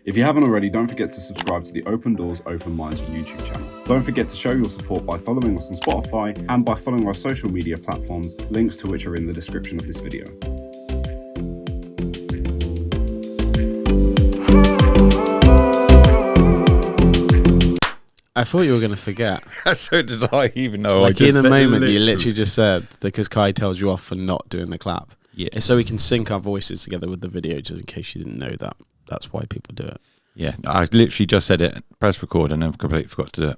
If you haven't already, don't forget to subscribe to the Open Doors, Open Minds YouTube channel. Don't forget to show your support by following us on Spotify and by following our social media platforms, links to which are in the description of this video. I thought you were going to forget. So did I, even though like I just in a said moment, you literally just said, because Kai tells you off for not doing the clap. Yeah. It's so we can sync our voices together with the video, just in case you didn't know that. That's why people do it. Yeah, I literally just said it, press record, and then completely forgot to do it.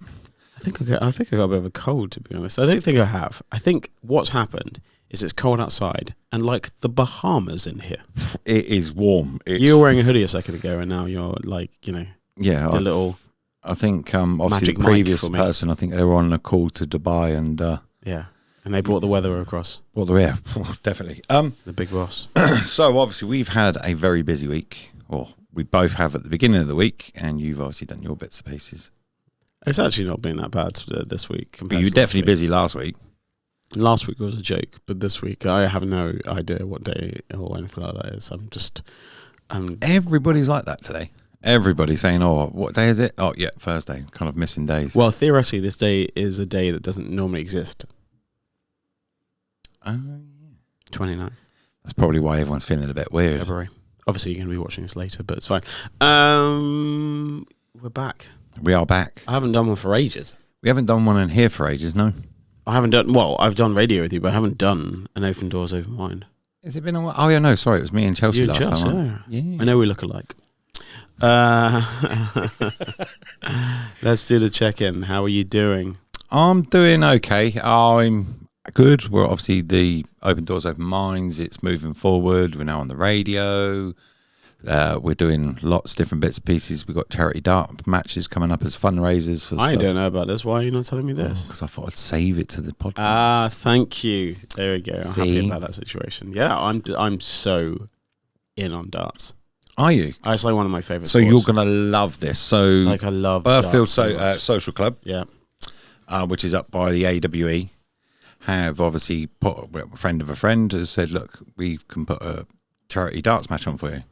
I think I got a bit of a cold, to be honest. I don't think I have. I think what's happened is it's cold outside, and like the Bahamas in here. It is warm. You were wearing a hoodie a second ago, and now you're like, yeah, a little... I think obviously Magic the previous mic for me. person, I think they were on a call to Dubai and Yeah, and they brought the weather across. well, yeah, definitely. The big boss. So obviously we've had a very busy week, or we both have at the beginning of the week, and you've obviously done your bits and pieces. It's actually not been that bad this week. But you were definitely busy last week. Last week was a joke, but this week I have no idea what day or anything like that is. Everybody's like that today. Everybody's saying, "Oh, what day is it?" Oh, yeah, Thursday. Kind of missing days. Well, theoretically, this day is a day that doesn't normally exist. 29th That's probably why everyone's feeling a bit weird. February. Obviously, you're going to be watching this later, but it's fine. We're back. We are back. I haven't done one for ages. We haven't done one in here for ages, no. I've done radio with you, but I haven't done an Open Doors, Open Mind. Has it been a while? Oh, yeah, no, sorry. It was me and Chelsea You and last Chelsea, time. yeah. I know we look alike. Let's do the check-in. How are you doing? I'm doing okay. I'm good. We're obviously the Open Doors, Open Minds. It's moving forward. We're now on the radio. We're doing lots of different bits and pieces. We've got charity dart matches coming up as fundraisers for I stuff. don't know about this. Why are you not telling me this? Because I thought I'd save it to the podcast. Thank you. There we go. I'm See? happy about that situation. Yeah, I'm so in on darts. Are you? It's like one of my favourite So sports. you're going to love this. So Like, I love Burfield darts so much. Social Club, Yeah. which is up by the AWE, have obviously put a friend of a friend has said, look, we can put a charity darts match on for you.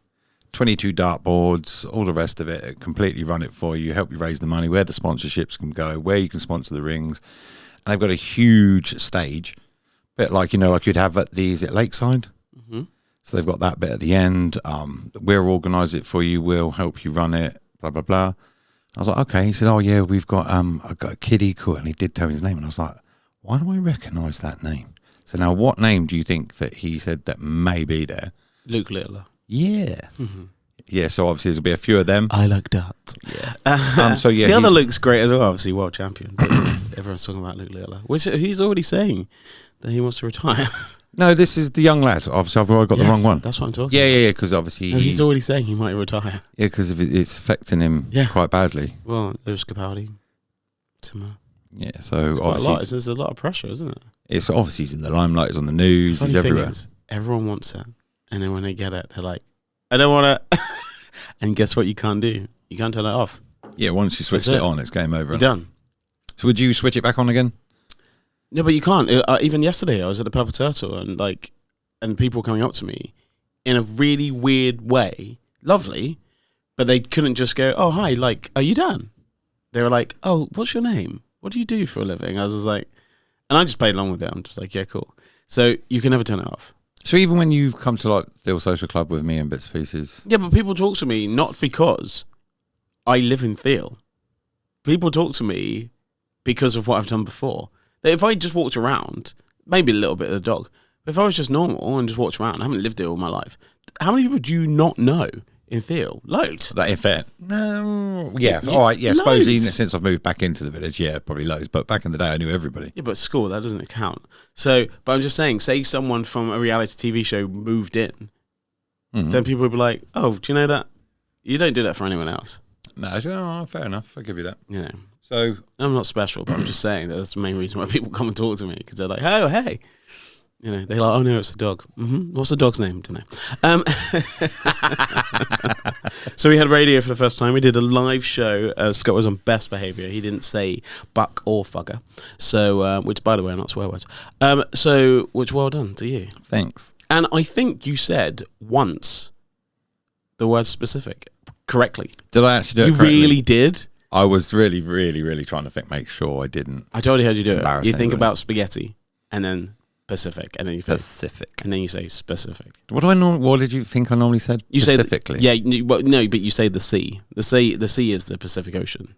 22 dartboards, all the rest of it, completely run it for you, help you raise the money, where the sponsorships can go, where you can sponsor the rings. And they've got a huge stage, bit like, like you'd have at is it Lakeside? Mm-hmm. So they've got that bit at the end. We'll organise it for you. We'll help you run it, blah, blah, blah. I was like, okay. He said, oh, yeah, we've got a kiddie called, and he did tell me his name. And I was like, why do I recognise that name? So now what name do you think that he said that may be there? Luke Littler. Yeah. Mm-hmm. Yeah, so obviously there'll be a few of them. I like darts. Yeah. So yeah, the other Luke's great as well, obviously world champion. Everyone's talking about Luke Littler, which he's already saying that he wants to retire. No, this is the young lad. Obviously, I've already got the wrong one. That's what I'm talking Yeah, about. yeah, because obviously He's already saying he might retire. Yeah, because it's affecting him quite badly. Well, there's Capaldi. Similar. Yeah, so Quite a obviously lot. There's a lot of pressure, isn't it? it's obviously he's in the limelight. He's on the news. Funny He's thing everywhere. is, everyone wants it, and then when they get it, they're like, "I don't want it." And guess what? You can't do. You can't turn it off. Yeah, once you switched That's it it. on, it's game over. You're done. So would you switch it back on again? No, but you can't. Even yesterday, I was at the Purple Turtle, and people coming up to me in a really weird way, lovely, but they couldn't just go, "Oh, hi, like, are you done?" They were like, "Oh, what's your name? What do you do for a living?" I was just like, and I just played along with it. I'm just like, yeah, cool. So you can never turn it off. So even when you've come to like the Social Club with me and bits and pieces, Yeah, but people talk to me not because I live in Thiel. People talk to me because of what I've done before. That if I just walked around, maybe a little bit of the dog, but if I was just normal and just walked around, I haven't lived there all my life. How many people do you not know in Thiel? Loads. that in fair, no, yeah, all right, yeah. I suppose Loads. even since I've moved back into the village, yeah, probably loads. But back in the day, I knew everybody. Yeah, but school, that doesn't count. So, but I'm just saying, say someone from a reality TV show moved in, then people would be like, "Oh, do you know that? You don't do that for anyone else." No, I said, oh, fair enough. I'll give you that. You know, So I'm not special, but I'm just saying that that's the main reason why people come and talk to me, because they're like, "Oh, hey." You know, they're like, "Oh no, it's the dog." What's the dog's name? Don't know. So we had radio for the first time. We did a live show. Scott was on best behaviour. He didn't say buck or fugger. So, which by the way are not swear words. So, which well done to you. thanks. And I think you said once the word specific. correctly. Did I actually do it You correctly? really did. I was really, really, really trying to make sure I didn't. I totally heard you do it. Embarrass You think anybody. about spaghetti and then Pacific, and then you say, Pacific. and then you say specific. What did you think I normally said? You Specifically. say no, but you say the sea. The sea is the Pacific Ocean.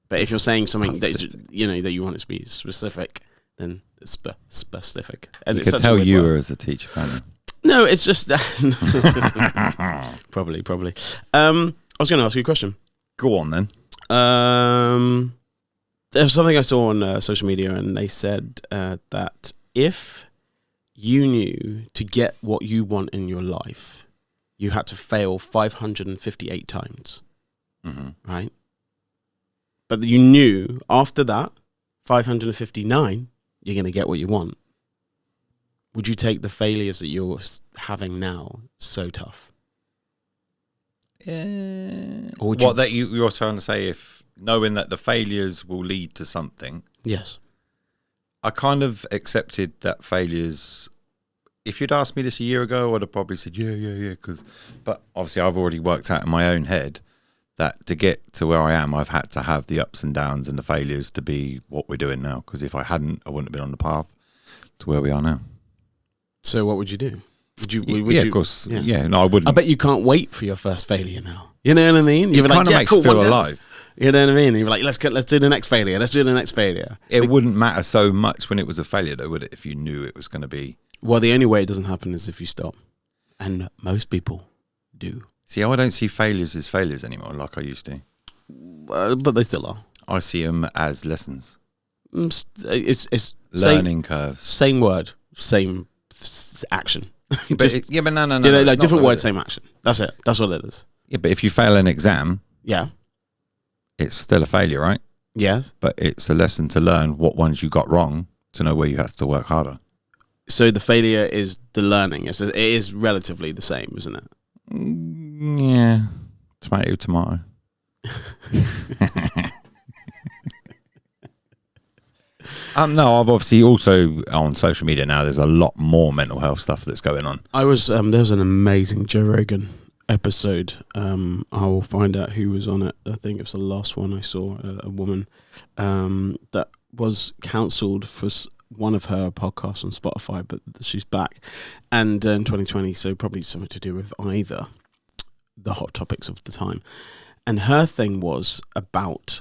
But if you're saying something that that you want it to be specific, then it's specific. And You it's could such a tell weird you word. were as a teacher, can't you? No, it's just probably. I was going to ask you a question. Go on then. There's something I saw on social media, and they said that if you knew to get what you want in your life, you had to fail 558 times, right? But you knew after that, 559, you're going to get what you want. Would you take the failures that you're having now so tough? Or would What that you're trying to say, if knowing that the failures will lead to something, Yes. I kind of accepted that failures. If you'd asked me this a year ago, I'd have probably said, yeah. But obviously, I've already worked out in my own head that to get to where I am, I've had to have the ups and downs and the failures to be what we're doing now. Because if I hadn't, I wouldn't have been on the path to where we are now. So what would you do? Would you? Of course. Yeah, no, I wouldn't. I bet you can't wait for your first failure now. You know what I mean? It You'd be kind of yeah, makes cool, you feel one down. alive. You know what I mean? And you're like, let's do the next failure. Let's do the next failure. It wouldn't matter so much when it was a failure, though, would it? If you knew it was going to be. Well, the only way it doesn't happen is if you stop, and most people do. See, I don't see failures as failures anymore, like I used to. But they still are. I see them as lessons, It's learning curves. Same word, same action. But Just, but no. you know, it's like not different though, words, is it? same action. That's it. That's what it is. Yeah, but if you fail an exam, Yeah. it's still a failure, right? Yes. But it's a lesson to learn what ones you got wrong to know where you have to work harder. So the failure is the learning. It is relatively the same, isn't it? Yeah, tomato. No, I've obviously also on social media now. There's a lot more mental health stuff that's going on. I was there was an amazing Joe Rogan episode. I will find out who was on it. I think it was the last one I saw. A woman that was cancelled for one of her podcasts on Spotify, but she's back, and in 2020, so probably something to do with either the hot topics of the time. And her thing was about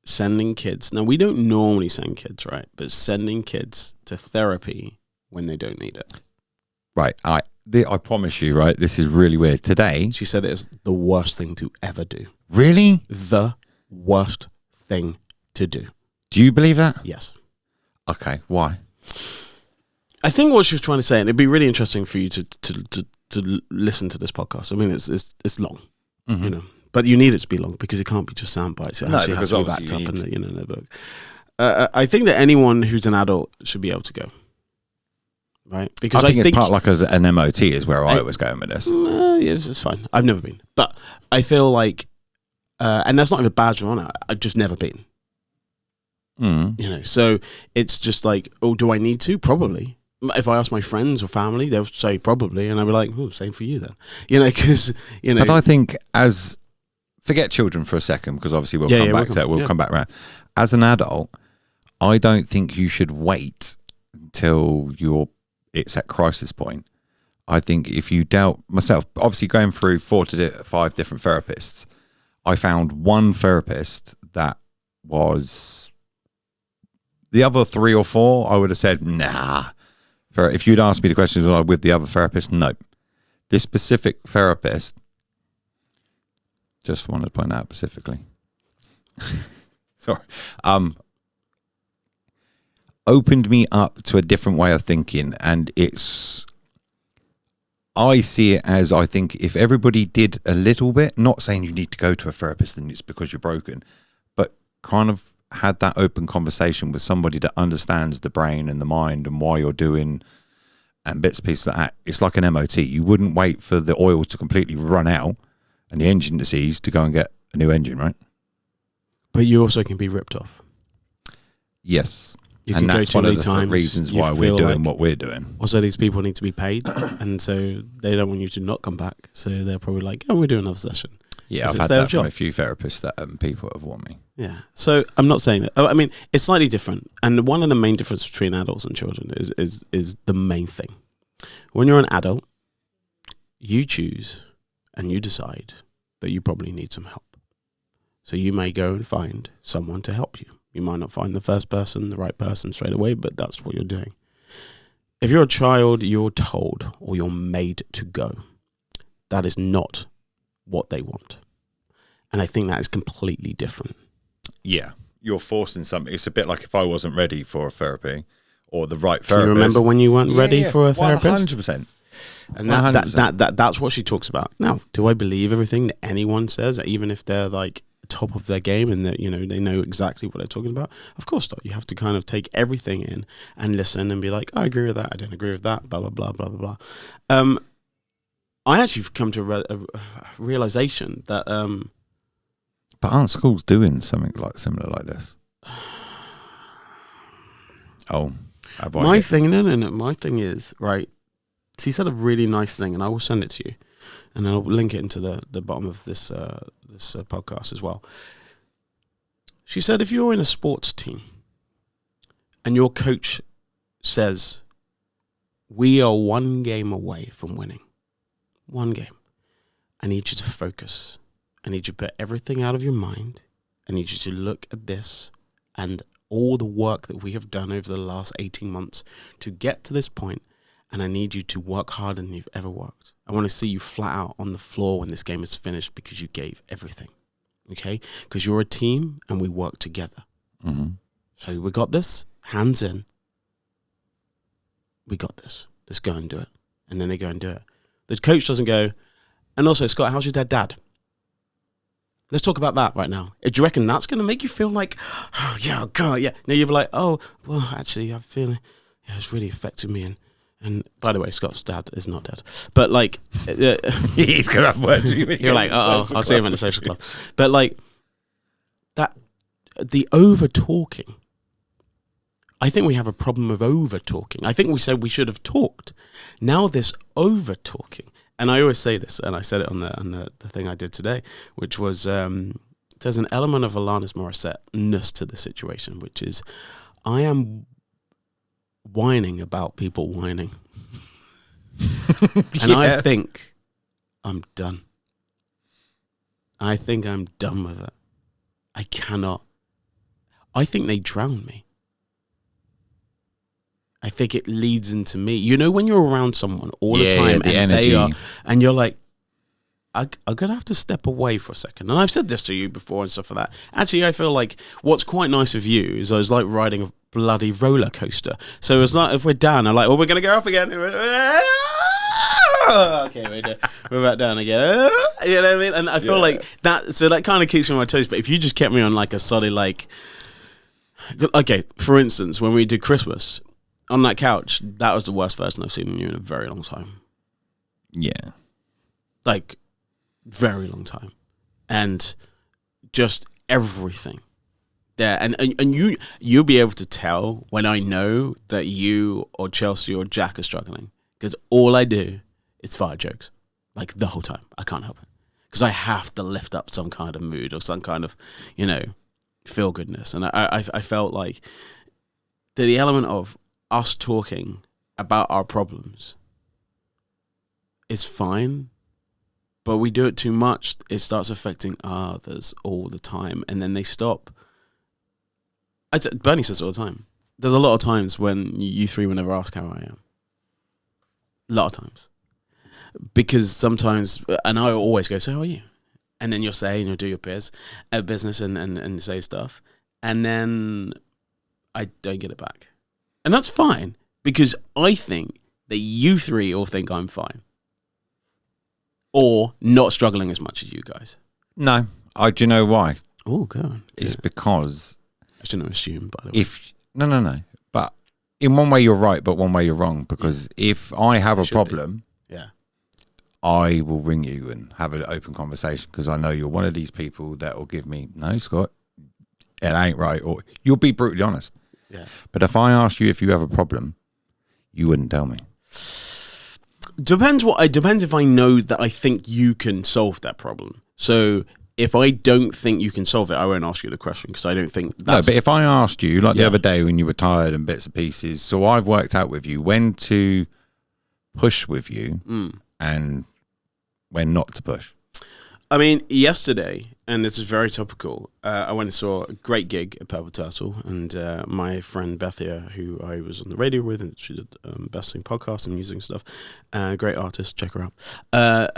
sending kids. Now, we don't normally send kids, right? But sending kids to therapy when they don't need it. Right, I promise you, right, this is really weird. Today, She said it is the worst thing to ever do. really? The worst thing to do. Do you believe that? Yes. Okay, why? I think what she was trying to say, and it'd be really interesting for you to listen to this podcast. I mean, it's long, you know, but you need it to be long because it can't be just sound bites. It No, actually has because to be backed obviously up you in the book. I think that anyone who's an adult should be able to go, right? Because I think it's part like as an MOT is where I was going with this. Yeah, it's fine. I've never been, but I feel like, and that's not even a badge on it. I've just never been. You know, so it's just like, oh, do I need to? Probably. If I ask my friends or family, they'll say probably, and I'll be like, oh, same for you then. You know, because you know. But I think forget children for a second, because obviously we'll come back to that. We'll come back around. As an adult, I don't think you should wait until it's at crisis point. I think if you doubt myself, obviously going through 4 to 5 different therapists, I found one therapist that was. The other 3 or 4, I would have said, nah. If you'd asked me the question, was I with the other therapist? No. This specific therapist, just wanted to point out specifically, sorry, opened me up to a different way of thinking. And I see it as, I think if everybody did a little bit, not saying you need to go to a therapist and it's because you're broken, but kind of had that open conversation with somebody that understands the brain and the mind and why you're doing and bits and pieces like that. It's like an MOT. You wouldn't wait for the oil to completely run out and the engine to seize to go and get a new engine, right? But you also can be ripped off. Yes. You and can go that's too one of many the times. reasons You why we're feel doing like- what we're doing. Also, these people need to be paid, and so they don't want you to not come back. So they're probably like, oh, we'll do another session. Yeah, 'Cause I've it's had their that from job. a few therapists that people have warned me. Yeah. So I'm not saying that. I mean, it's slightly different. And one of the main differences between adults and children is the main thing. When you're an adult, you choose and you decide that you probably need some help. So you may go and find someone to help you. You might not find the right person straight away, but that's what you're doing. If you're a child, you're told or you're made to go. That is not what they want. And I think that is completely different. Yeah, you're forcing something. It's a bit like if I wasn't ready for a therapy or the right Can therapist. you remember when you weren't ready for a therapist? 100%. And that's what she talks about. Now, do I believe everything that anyone says, even if they're like top of their game and that, you know, they know exactly what they're talking about? Of course not. You have to kind of take everything in and listen and be like, I agree with that, I don't agree with that, blah, blah, blah, blah, blah, blah. I actually come to a realization that But aren't schools doing something like similar like this? Oh, my thing is, right, she said a really nice thing, and I will send it to you, and I'll link it into the bottom of this podcast as well. She said, if you're in a sports team and your coach says, we are one game away from winning, one game, I need you to focus. I need you to put everything out of your mind. I need you to look at this and all the work that we have done over the last 18 months to get to this point, and I need you to work harder than you've ever worked. I want to see you flat out on the floor when this game is finished because you gave everything, okay? Because you're a team and we work together. Mm-hmm. So we got this, hands in. We got this. Let's go and do it. And then they go and do it. The coach doesn't go, and also, Scott, how's your dad? Let's talk about that right now. Do you reckon that's going to make you feel like, oh, yeah, God, yeah. No, you're like, oh, well, actually, I'm feeling, yeah, it's really affected me. And by the way, Scott's dad is not dead. But like, he's going to have words with you. You're like, oh, I'll see him in the social club. But like, that, the over-talking, I think we have a problem of over-talking. I think we said we should have talked. Now this over-talking. And I always say this, and I said it on the thing I did today, which was there's an element of Alanis Morissette-ness to the situation, which is I am whining about people whining. And I think I'm done. I think I'm done with it. I cannot. I think they drown me. I think it leads into me. You know, when you're around someone all the time the and energy. they are, and you're like, I'm going to have to step away for a second. And I've said this to you before and stuff like that. Actually, I feel like what's quite nice of you is I was like riding a bloody roller coaster. So it's like, if we're down, I'm like, well, we're going to go up again. Okay, we're back down again. You know what I mean? And I feel like that, so that kind of keeps me on my toes. But if you just kept me on like a solid, like, okay, for instance, when we did Christmas, on that couch, that was the worst version I've seen of you in a very long time. Yeah. Like, very long time. And just everything there. And you'll be able to tell when I know that you or Chelsea or Jack are struggling. Because all I do is fire jokes. Like, the whole time. I can't help it. Because I have to lift up some kind of mood or some kind of, you know, feel-goodness. And I felt like the element of us talking about our problems is fine, but we do it too much, it starts affecting others all the time, and then they stop. Bernie says it all the time. There's a lot of times when you three will never ask how I am. A lot of times. Because sometimes, and I always go, so how are you? And then you'll say, and you'll do your business and say stuff, and then I don't get it back. And that's fine, because I think that you three all think I'm fine. Or not struggling as much as you guys. No. Do you know why? Oh, go on. It's because... I shouldn't assume, by the way. No. But in one way you're right, but one way you're wrong. Because if I have a problem, I will ring you and have an open conversation, because I know you're one of these people that will give me, no, Scott, it ain't right. Or you'll be brutally honest. Yeah. But if I asked you if you have a problem, you wouldn't tell me. Depends if I know that I think you can solve that problem. So if I don't think you can solve it, I won't ask you the question because I don't think that's... No, but if I asked you, like the Yeah. other day when you were tired and bits and pieces, so I've worked out with you when to push with you and when not to push. I mean, yesterday, and this is very topical, I went and saw a great gig at Purple Turtle, and my friend Bethia, who I was on the radio with, and she did Best Thing podcast and music and stuff, great artist, check her out.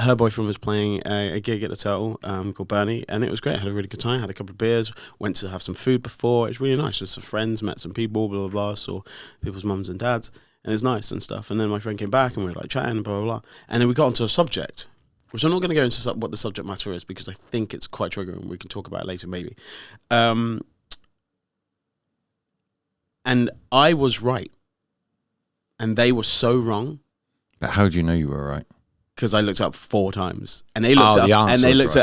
Her boyfriend was playing a gig at the Turtle called Bernie, and it was great. I had a really good time, had a couple of beers, went to have some food before. It was really nice, just some friends, met some people, blah, blah, blah, saw people's mums and dads, and it was nice and stuff. And then my friend came back, and we were like chatting, and blah, blah, blah. And then we got onto a subject, which I'm not going to go into what the subject matter is because I think it's quite triggering. We can talk about it later, maybe. And I was right. And they were so wrong. But how do you know you were right? Because I looked up 4 times. And they looked the up and they answer was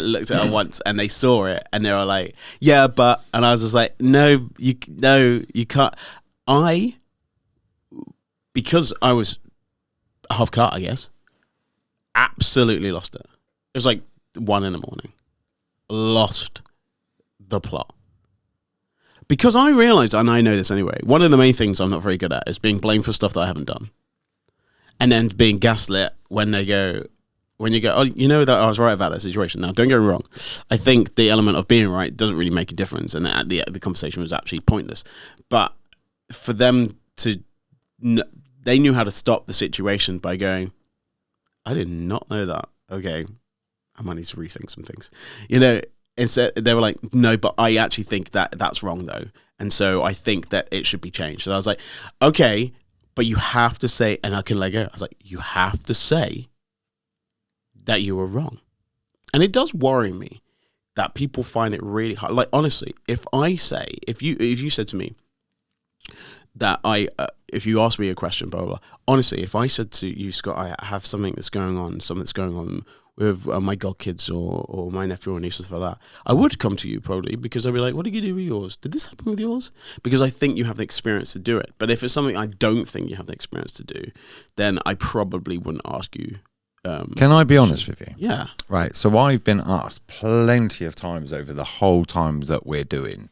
looked at it once and they saw it and they were like, yeah, but, and I was just like, no, you can't. Because I was half cut, I guess, absolutely lost it. It was like 1 a.m. Lost the plot. Because I realized, and I know this anyway, one of the main things I'm not very good at is being blamed for stuff that I haven't done. And then being gaslit when you go, oh, you know that I was right about that situation. Now, don't get me wrong. I think the element of being right doesn't really make a difference. And the conversation was actually pointless. But for them to, they knew how to stop the situation by going, I did not know that. Okay, I might need to rethink some things. Instead, they were like, no, but I actually think that that's wrong, though. And so I think that it should be changed. So I was like, okay, but you have to say, and I can let go. I was like, you have to say that you were wrong. And it does worry me that people find it really hard. Like, honestly, if you said to me that if you asked me a question, blah, blah, blah, honestly, if I said to you, Scott, I have something that's going on with my godkids or my nephew or niece or stuff like that, I would come to you probably because I'd be like, what did you do with yours? Did this happen with yours? Because I think you have the experience to do it. But if it's something I don't think you have the experience to do, then I probably wouldn't ask you. Can I be honest with you? Yeah. Right. So I've been asked plenty of times over the whole time that we're doing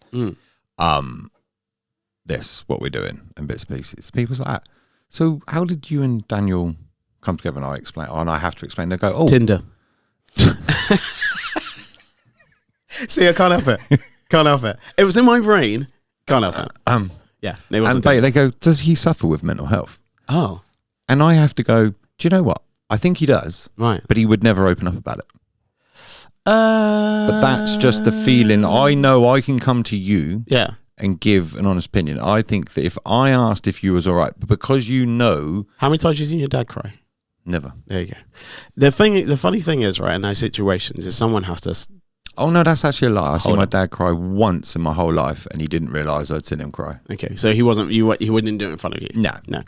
this, what we're doing, and bits and pieces. People's like, so how did you and Daniel come together? And I explain, and I have to explain. They go, oh, Tinder. See, I can't help it. Can't help it. It was in my brain. Can't help it. Yeah. It wasn't and they go, does he suffer with mental health? Oh, And I have to go, do you know what? I think he does, right. but he would never open up about it. But that's just the feeling. I know I can come to you Yeah. and give an honest opinion. I think that if I asked if you was all right, but because you know, How many times have you seen your dad cry? never. There you go. The funny thing is, right, in those situations, is someone has to. Oh no, that's actually a lie. I seen Hold my on. dad cry once in my whole life, and he didn't realise I'd seen him cry. Okay, so he wasn't. He wouldn't do it in front of you. No. No.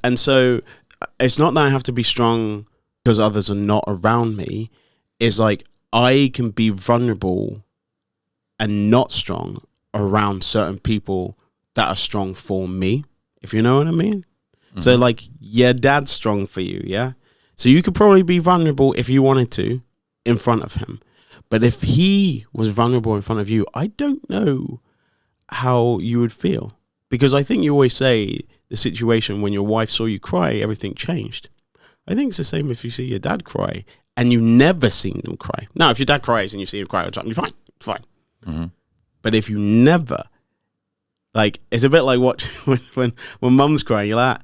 And so it's not that I have to be strong because others are not around me. It's like I can be vulnerable and not strong around certain people that are strong for me, if you know what I mean. Mm-hmm. So like, yeah, dad's strong for you, yeah? So you could probably be vulnerable if you wanted to in front of him. But if he was vulnerable in front of you, I don't know how you would feel. Because I think you always say the situation when your wife saw you cry, everything changed. I think it's the same if you see your dad cry and you've never seen them cry. Now, if your dad cries and you see him cry all the time, you're fine. It's fine. Mm-hmm. But if you never, like, it's a bit like when mum's crying, you're like,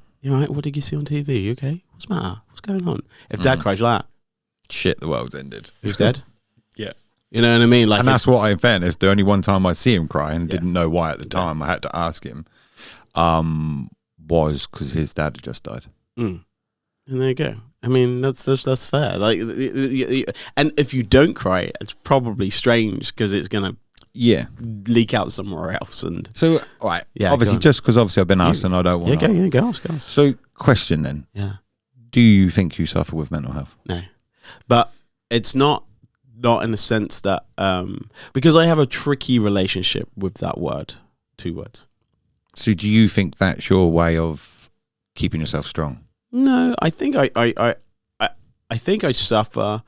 what did you see on TV? You okay? What's the matter? What's going on? If dad cries, you're like, Shit, the world's ended. who's dead? Yeah. You know what I mean? Like, And that's what, in fairness, the only one time I'd see him cry and Yeah. didn't know why at the time, I had to ask him, was because his dad had just died. And there you go. I mean, that's fair. Like, and if you don't cry, it's probably strange because it's gonna leak out somewhere else. And So, all right, Yeah, obviously, go on. just because obviously I've been asked and I don't want to. go ask. So, question then. Yeah, Do you think you suffer with mental health? no, but it's not in the sense that because I have a tricky relationship with that word, 2 words. So do you think that's your way of keeping yourself strong? No, I think I think I suffer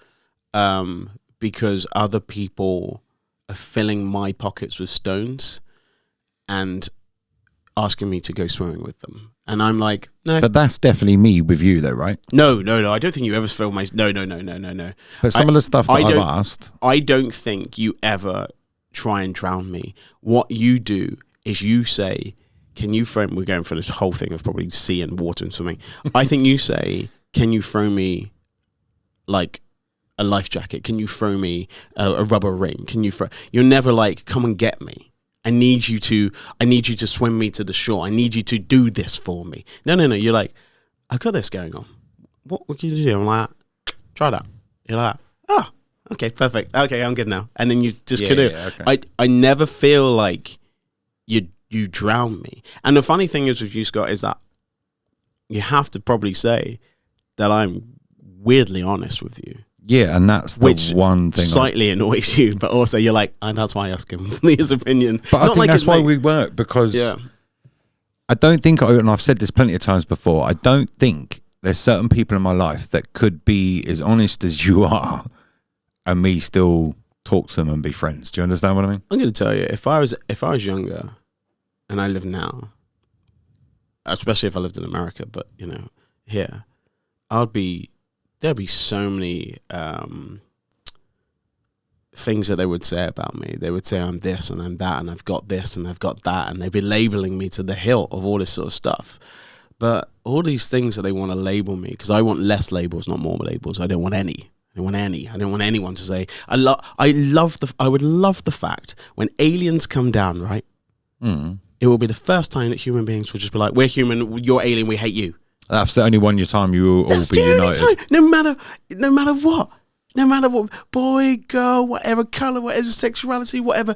because other people are filling my pockets with stones and asking me to go swimming with them. And I'm like, no. But that's definitely me with you, though, right? No. I don't think you ever fill my... No. But some of the stuff that I've asked... I don't think you ever try and drown me. What you do is you say, can you throw... We're going for this whole thing of probably sea and water and swimming. I think you say, can you throw me like a life jacket? Can you throw me a rubber ring? Can you throw... You're never like, come and get me. I need you to swim me to the shore. I need you to do this for me. No. You're like, I've got this going on. What can you do? I'm like, try that. You're like, oh, okay, perfect. Okay, I'm good now. And then you just canoe. Yeah, okay. I never feel like you drown me. And the funny thing is with you, Scott, is that you have to probably say that I'm weirdly honest with you. Yeah, and that's the one thing. Slightly annoys you, but also you're like, and that's why I ask him his opinion. But I think that's why we work, because I don't think, and I've said this plenty of times before, I don't think there's certain people in my life that could be as honest as you are and me still talk to them and be friends. Do you understand what I mean? I'm going to tell you, if I was younger and I live now, especially if I lived in America, but, here, there'd be so many things that they would say about me. They would say I'm this and I'm that and I've got this and I've got that, and they'd be labeling me to the hilt of all this sort of stuff. But all these things that they want to label me, because I want less labels, not more labels. I don't want any. I don't want anyone to say. I would love the fact when aliens come down, right? It will be the first time that human beings will just be like, we're human, you're alien, we hate you. That's the only one time you will all be united. Time. No matter what, boy, girl, whatever color, whatever sexuality, whatever,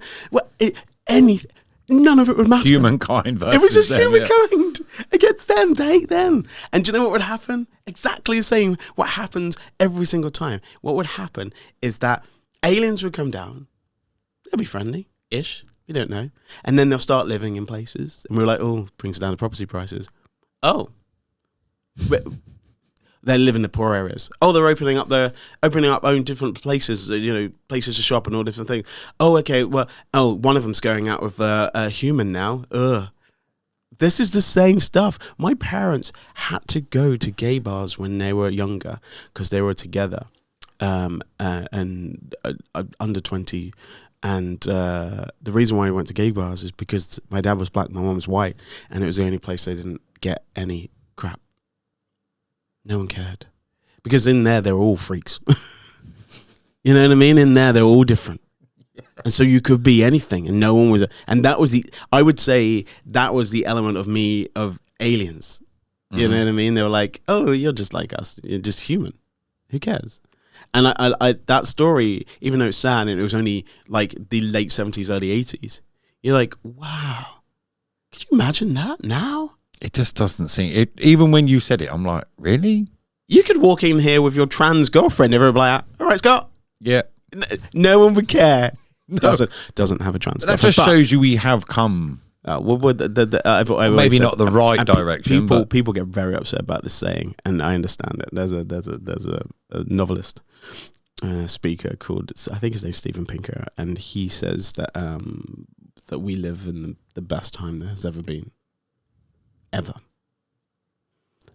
anything, none of it would matter. Humankind versus it was just them, humankind against them to hate them. And do you know what would happen? Exactly the same. What happens every single time? What would happen is that aliens would come down. They'll be friendly-ish. We don't know. And then they'll start living in places, and we're like, oh, brings down the property prices. Oh. They live in the poor areas. Oh, they're opening up own different places, places to shop and all different things. Oh, okay. Well, one of them's going out with a human now. Ugh. This is the same stuff. My parents had to go to gay bars when they were younger because they were together, and under 20. And the reason why we went to gay bars is because my dad was black, my mom was white, and it was the only place they didn't get any crap. No one cared. Because in there, they were all freaks. You know what I mean? In there, they're all different. And so you could be anything, and no one was... And that was I would say that was the element of me, of aliens. You know what I mean? They were like, oh, you're just like us. You're just human. Who cares? And I that story, even though it's sad, and it was only like the late 70s, early 80s, you're like, wow. Could you imagine that now? It just doesn't seem it. Even when you said it, I'm like, really? You could walk in here with your trans girlfriend, everybody like, all right, Scott. Yeah. No one would care. No. Doesn't have a trans That girlfriend. just shows you we have come. Maybe not the right direction. People get very upset about this saying, and I understand it. There's a novelist, speaker called, I think his name's Steven Pinker, and he says that that we live in the best time there has ever been. Ever.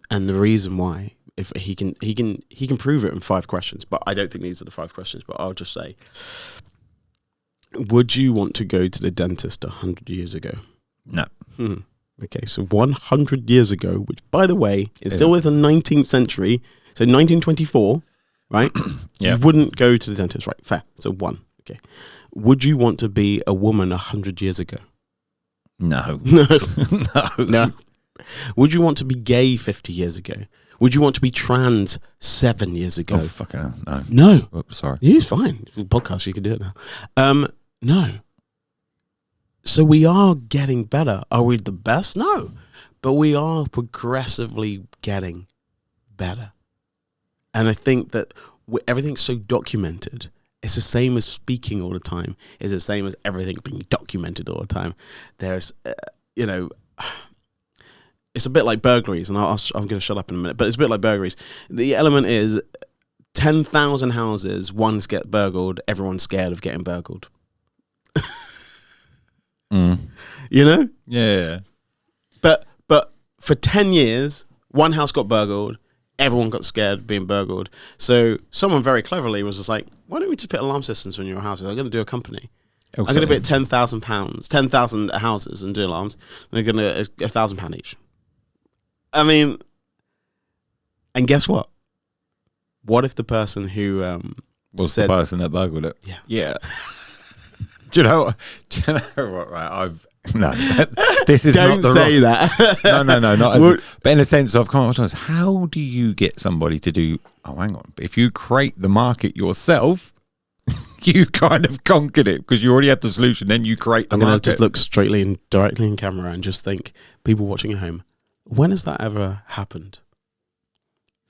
And the reason why, if he can prove it in 5 questions, but I don't think these are the 5 questions, but I'll just say, would you want to go to the dentist 100 years ago? No. Okay, so 100 years ago, which by the way is still in the 19th century, so 1924, right? Yeah. You wouldn't go to the dentist, right? Fair. So 1. Okay. Would you want to be a woman 100 years ago? No. No. Would you want to be gay 50 years ago? Would you want to be trans 7 years ago? Oh, fucking hell. No. No. Oops, sorry. It's fine. It's a podcast, you can do it now. No. So we are getting better. Are we the best? No. But we are progressively getting better. And I think that everything's so documented. It's the same as speaking all the time. It's the same as everything being documented all the time. There's, it's a bit like burglaries, and I'm going to shut up in a minute, but it's a bit like burglaries. The element is, 10,000 houses, one's get burgled, everyone's scared of getting burgled. You know? Yeah. But for 10 years, one house got burgled, everyone got scared of being burgled. So someone very cleverly was just like, why don't we just put alarm systems in your houses? I'm going to do a company. I'm going to bet £10,000, 10,000 houses and do alarms. They're going to £1,000 each. I mean, and guess what? What if the person who was said, the person that burgled it? Yeah. Yeah. Do you know what? Right, this is don't not the say wrong, that. No, not as, but in a sense of, how do you get somebody to do? Oh, hang on. If you create the market yourself, you kind of conquered it because you already had the solution. Then you create the I'm going to market. just look straightly and directly in camera and just think, people watching at home, when has that ever happened?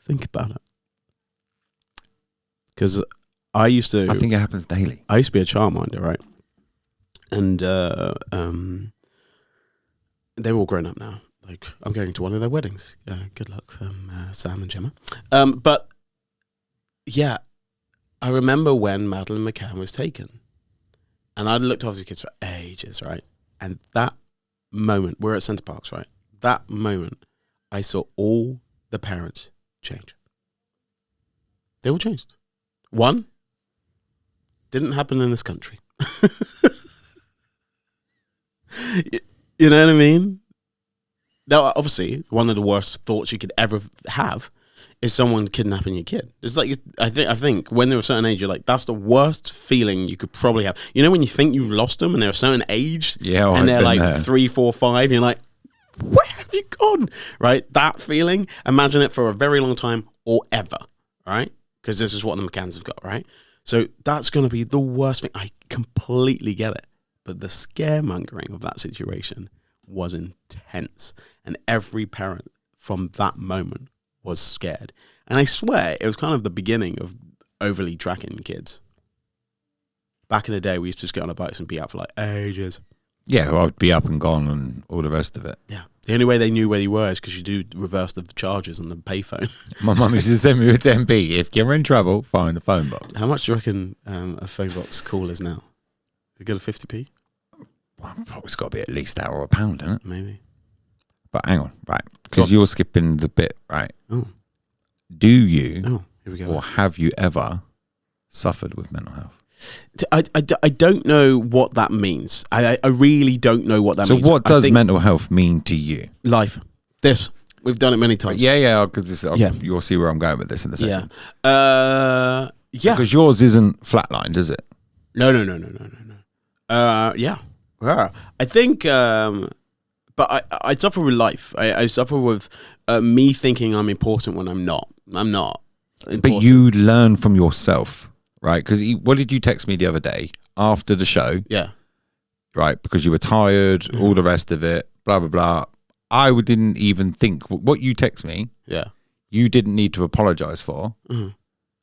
Think about it. Because I think it happens daily. I used to be a childminder, right? And they're all grown up now. Like, I'm going to one of their weddings. Good luck, Sam and Gemma. But yeah, I remember when Madeleine McCann was taken, and I'd looked after the kids for ages, right? And that moment, we're at Centre Parks, right? That moment, I saw all the parents change. They all changed. One, didn't happen in this country. You know what I mean? Now, obviously, one of the worst thoughts you could ever have is someone kidnapping your kid. It's like, I think when they're a certain age, you're like, that's the worst feeling you could probably have. You know when you think you've lost them and they're a certain age, and they're like 3, 4, 5, and you're like, where have you gone? Right? That feeling, imagine it for a very long time or ever, right? Because this is what the McCanns have got, right? So that's going to be the worst thing. I completely get it. But the scaremongering of that situation was intense. And every parent from that moment was scared. And I swear, it was kind of the beginning of overly tracking kids. Back in the day, we used to just get on our bikes and be out for like ages. Yeah, well, I'd be up and gone and all the rest of it. Yeah. The only way they knew where you were is because you do reverse the charges on the payphone. My mum used to send me a 10p. If you're in trouble, find a phone box. How much do you reckon a phone box call is now? Is it good at 50p? Well, probably it's got to be at least that or a pound, isn't it? Maybe. But hang on, right? Because you're skipping the bit, right? Oh. Do you, here we go. or have you ever suffered with mental health? I don't know what that means. I really don't know what that means. So what does mental health mean to you? Life. This. We've done it many times. Yeah, because you'll see where I'm going with this in a second. Yeah. Yeah. Because yours isn't flatlined, is it? No. Yeah. I think, but I suffer with life. I suffer with me thinking I'm important when I'm not. I'm not important. But you learn from yourself, right? Because what did you text me the other day after the show? Yeah. Right, because you were tired, all the rest of it, blah, blah, blah. I didn't even think, what you text me, you didn't need to apologise for. Mm-hmm.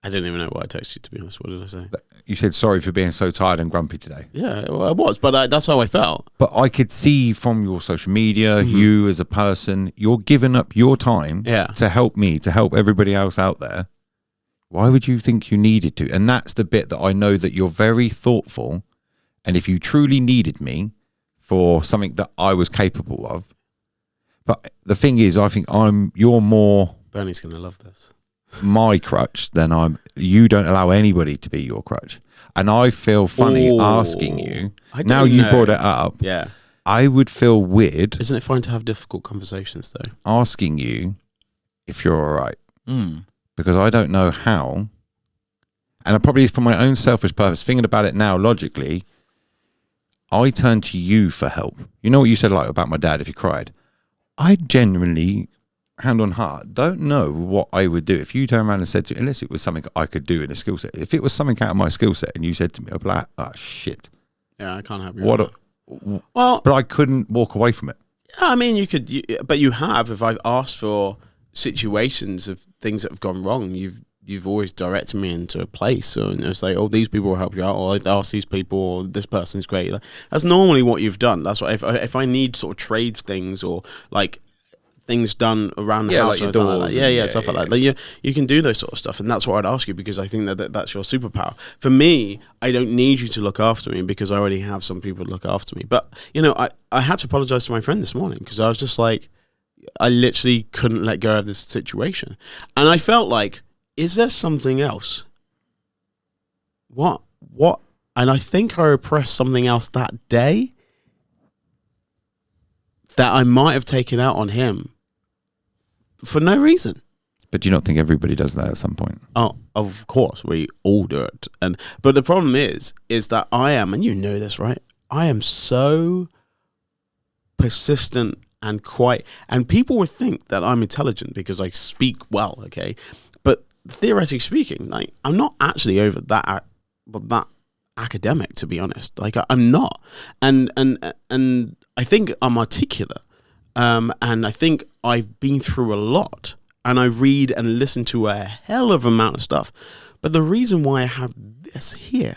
I didn't even know what I texted you, to be honest. What did I say? You said, sorry for being so tired and grumpy today. Yeah, well, I was, but that's how I felt. But I could see from your social media, you as a person, you're giving up your time to help me, to help everybody else out there. Why would you think you needed to? And that's the bit that I know that you're very thoughtful. And if you truly needed me for something that I was capable of. But the thing is, I think you're more... Bernie's going to love this. My crutch than you don't allow anybody to be your crutch. And I feel funny asking you. Now you brought it up. Yeah. I would feel weird. Isn't it fine to have difficult conversations though? Asking you if you're all right. Because I don't know how. And I probably, for my own selfish purpose, thinking about it now logically, I turn to you for help. You know what you said like about my dad if he cried? I genuinely, hand on heart, don't know what I would do if you turn around and said to me, unless it was something I could do in a skill set. If it was something out of my skill set and you said to me, I'd be like, oh shit. Yeah, I can't help you. But I couldn't walk away from it. Yeah, I mean, you could, but you have. If I've asked for situations of things that have gone wrong, you've always directed me into a place. So it's like, oh, these people will help you out, or I ask these people, or this person's great. Like, that's normally what you've done. That's what if I need sort of trade things or like things done around the Yeah, house, like your or anything like doors that. and- Yeah, yeah, stuff like yeah. that. Like you can do those sort of stuff, and that's what I'd ask you, because I think that's your superpower. For me, I don't need you to look after me because I already have some people to look after me. But I had to apologize to my friend this morning because I was just like, I literally couldn't let go of this situation, and I felt like, is there something else? What? And I think I repressed something else that day that I might have taken out on him for no reason. But do you not think everybody does that at some point? Oh, of course, we all do it. But the problem is that I am, and you know this, right? I am so persistent and and people would think that I'm intelligent because I speak well, okay? But theoretically speaking, like, I'm not actually over that academic, to be honest. Like, I'm not. And I think I'm articulate. And I think I've been through a lot, and I read and listen to a hell of amount of stuff. But the reason why I have this here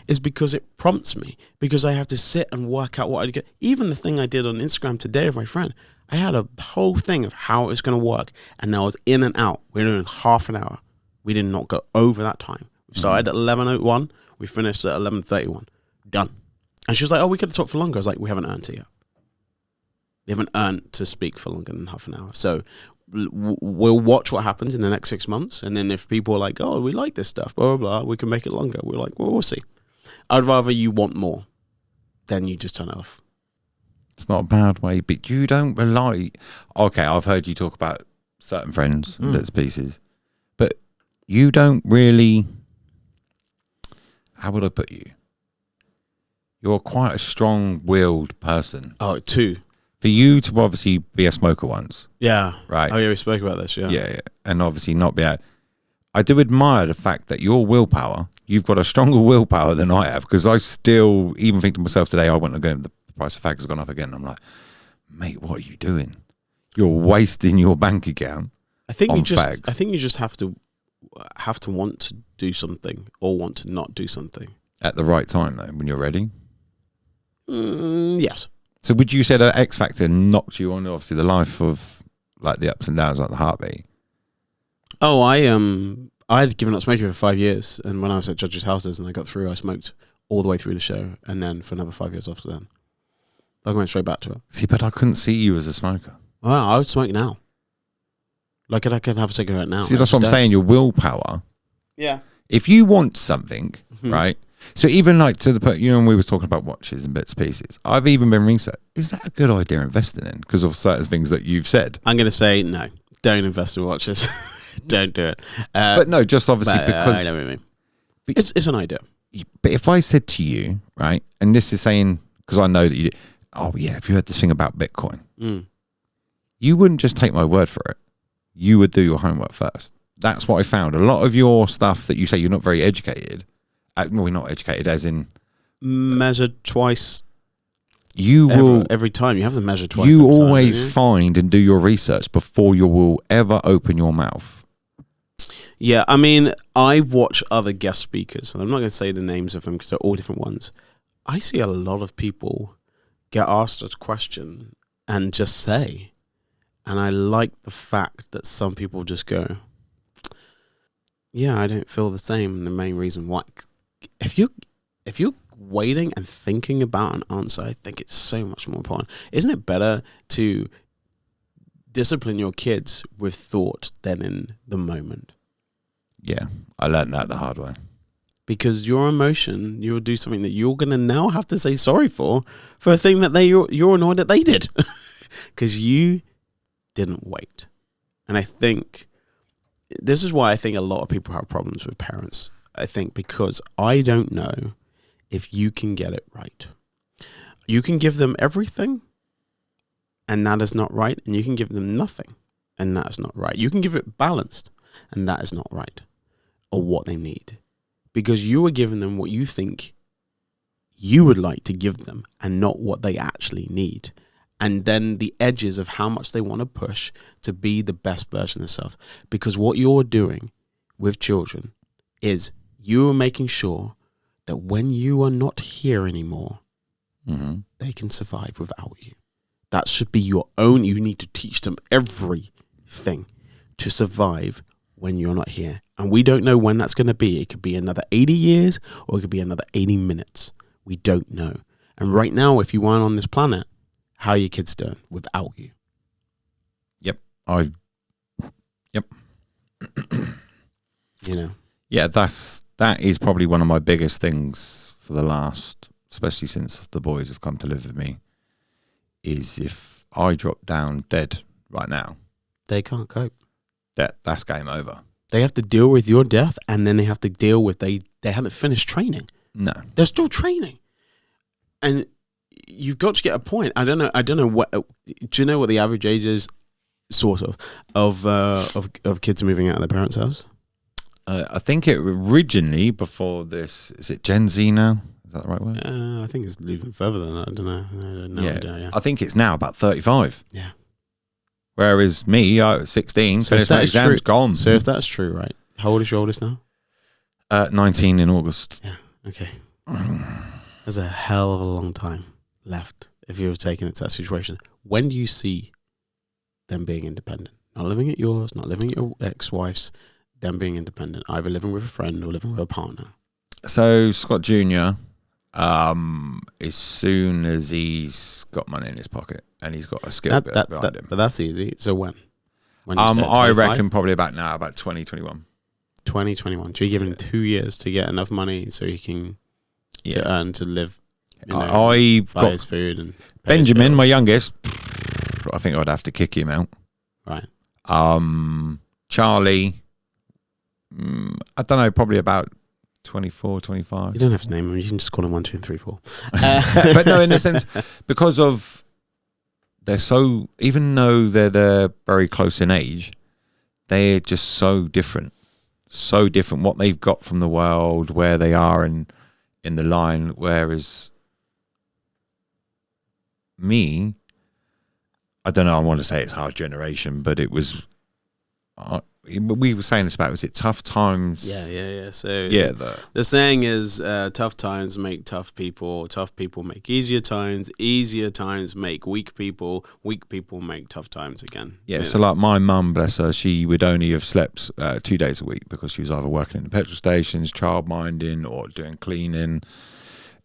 is because it prompts me, because I have to sit and work out what I get. Even the thing I did on Instagram today with my friend, I had a whole thing of how it was going to work, and I was in and out. We were doing half an hour. We did not go over that time. We started at 11:01. We finished at 11:31. Done. And she was like, oh, we could talk for longer. I was like, we haven't earned it yet. We haven't earned to speak for longer than half an hour. So we'll watch what happens in the next 6 months. And then if people are like, oh, we like this stuff, blah, blah, blah, we can make it longer. We're like, well, we'll see. I'd rather you want more than you just turn it off. It's not a bad way, but you don't rely. Okay, I've heard you talk about certain friends and bits and pieces, but you don't really. How would I put you? You're quite a strong-willed person. Oh, two. For you to obviously be a smoker once, Yeah. right? Oh, yeah, we spoke about this, yeah. Yeah, and obviously not be out. I do admire the fact that your willpower, you've got a stronger willpower than I have, because I still even think to myself today, I went to go, the price of fags has gone up again. I'm like, mate, what are you doing? You're wasting your bank account. I think on you just fags. I think you just have to want to do something or want to not do something. At the right time, though, when you're ready. Yes. So would you say that X Factor knocked you on, obviously, the life of, like, the ups and downs, like the heartbeat? Oh, I had given up smoking for 5 years, and when I was at judges' houses and I got through, I smoked all the way through the show, and then for another 5 years after then, I went straight back to it. See, but I couldn't see you as a smoker. Well, I would smoke now. Like, I could have a cigarette now. See, that's what I'm saying. Your willpower. Yeah. If you want something, right? So even like to the point, when we were talking about watches and bits and pieces, I've even been researching, is that a good idea investing in? Because of certain things that you've said. I'm going to say no. Don't invest in watches. Don't do it. But no, just obviously because... I know what you mean. It's an idea. But if I said to you, right, and this is saying, because I know that you did, oh yeah, if you heard this thing about Bitcoin, you wouldn't just take my word for it. You would do your homework first. That's what I found. A lot of your stuff that you say you're not very educated, we're not educated as in... Measured twice. You will... Every time. You have to measure twice. You every time, always don't you? find and do your research before you will ever open your mouth. Yeah, I mean, I watch other guest speakers, and I'm not going to say the names of them because they're all different ones. I see a lot of people get asked a question and just say, and I like the fact that some people just go, yeah, I don't feel the same. And the main reason why, if you're waiting and thinking about an answer, I think it's so much more important. Isn't it better to discipline your kids with thought than in the moment? Yeah, I learned that the hard way. Because your emotion, you'll do something that you're going to now have to say sorry for a thing that you're annoyed that they did. Because you didn't wait. And I think, this is why I think a lot of people have problems with parents. I think because I don't know if you can get it right. You can give them everything, and that is not right. And you can give them nothing, and that is not right. You can give it balanced, and that is not right. Or what they need. Because you are giving them what you think you would like to give them and not what they actually need. And then the edges of how much they want to push to be the best version of themselves. Because what you're doing with children is you are making sure that when you are not here anymore, they can survive without you. That should be your own. You need to teach them everything to survive when you're not here. And we don't know when that's going to be. It could be another 80 years or it could be another 80 minutes. We don't know. And right now, if you weren't on this planet, how are your kids doing without you? Yep. You know? Yeah, that is probably one of my biggest things for the last, especially since the boys have come to live with me, is if I drop down dead right now, They can't cope. that's game over. They have to deal with your death, and then they have to deal with they haven't finished training. No. They're still training. And you've got to get a point. I don't know what, do you know what the average age is, sort of kids moving out of their parents' house? I think it originally, before this, is it Gen Z now? Is that the right word? I think it's even further than that. I don't know. No idea, yeah. I think it's now about 35. Yeah. Whereas me, I was 16, So if finished my that is exams, true- gone. So if that's true, right? How old is your oldest now? 19 in August. Yeah. Okay. There's a hell of a long time left if you're taking it to that situation. When do you see them being independent? Not living at yours, not living at your ex-wife's, them being independent, either living with a friend or living with a partner. So Scott Jr., as soon as he's got money in his pocket and he's got a skill behind him. But that's easy. So when you said I 25? reckon probably about 2021. 2021. So you're giving him 2 years to get enough money so he can to earn to live. You know, I've buy got his food and pay his Benjamin, bills. my youngest. I think I'd have to kick him out. Right. Charlie, I don't know, probably about 24, 25. You don't have to name him. You can just call him 1, 2, 3, 4. But no, in a sense, because of they're so, even though they're very close in age, they're just so different. So different what they've got from the world, where they are in the line. Whereas me, I don't know, I want to say it's our generation, but it was, we were saying this about, was it tough times? Yeah. So Yeah. the saying is tough times make tough people make easier times make weak people make tough times again. Yeah, You so know? like my mum, bless her, she would only have slept 2 days a week because she was either working in the petrol stations, childminding, or doing cleaning,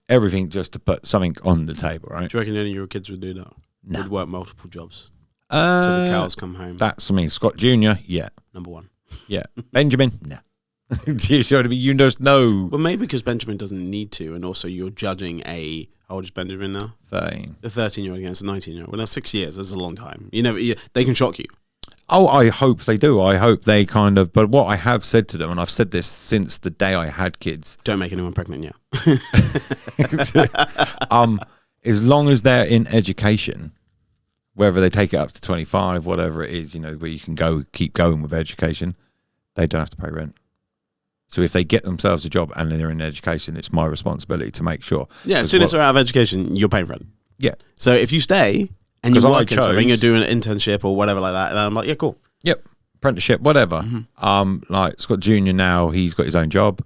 everything just to put something on the table, right? Do you reckon any of your kids would do that? No. Would work multiple jobs till the cows come home? That's me. Scott Jr., yeah. Number one. Yeah. Benjamin, no. Do you see what I mean? You just know. Well, maybe because Benjamin doesn't need to, and also you're judging how old is Benjamin now? 13. The 13-year-old against a 19-year-old. Well, that's 6 years. That's a long time. They can shock you. Oh, I hope they do. I hope they kind of, but what I have said to them, and I've said this since the day I had kids, Don't make anyone pregnant yet. as long as they're in education, whether they take it up to 25, whatever it is, where you can keep going with education, they don't have to pay rent. So if they get themselves a job and they're in education, it's my responsibility to make sure. Yeah, as soon as they're out of education, you're paying rent. Yeah. So if you stay and you 'Cause I work in something, you're chose- doing an internship or whatever like that, then I'm like, yeah, cool. Yep. Apprenticeship, whatever. Mm-hmm. Like Scott Jr. now, he's got his own job.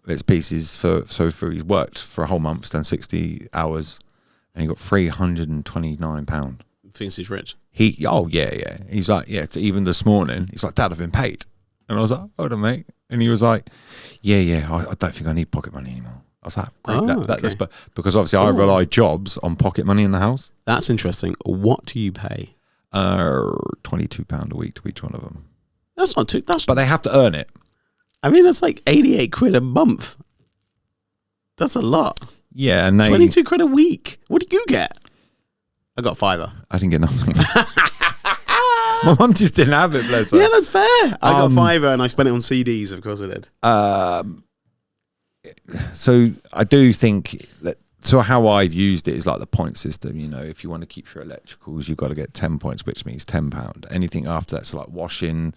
It's pieces he's worked for a whole month, done 60 hours, and he got £329. Thinks he's rich. Yeah. He's like, even this morning, he's like, Dad, I've been paid. And I was like, hold on, mate. And he was like, yeah, I don't think I need pocket money anymore. I was like, great. Oh, That's okay. because obviously I rely jobs on pocket money in the house. That's interesting. What do you pay? £22 a week to each one of them. That's not too. But they have to earn it. I mean, that's like 88 quid a month. That's a lot. Yeah, and 22 quid a week. What do you get? I got £5. I didn't get nothing. My mum just didn't have it, bless her. Yeah, that's fair. I got £5 and I spent it on CDs. Of course I did. So I do think that. So how I've used it is like the point system. If you want to keep your electricals, you've got to get 10 points, which means £10. Anything after that, so like washing,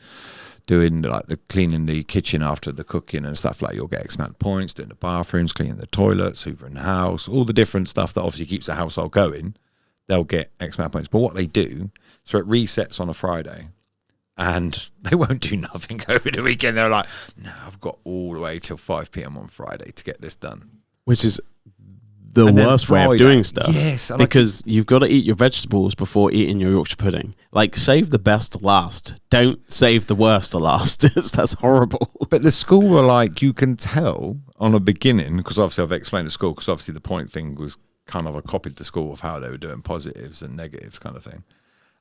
doing like the cleaning the kitchen after the cooking and stuff, like you'll get X amount of points. Doing the bathrooms, cleaning the toilets, hoovering the house, all the different stuff that obviously keeps the household going, they'll get X amount of points. But what they do, so it resets on a Friday, and they won't do nothing over the weekend. They're like, no, I've got all the way till 5 p.m. on Friday to get this done. Which is the And then worst way of Friday. doing stuff. Yes, I like because you've got to eat your vegetables before eating your Yorkshire pudding. Like, save the best to last. Don't save the worst to last. That's horrible. But the school were like, you can tell on a beginning, because obviously I've explained the school, because obviously the point thing was kind of, I copied the school of how they were doing positives and negatives kind of thing.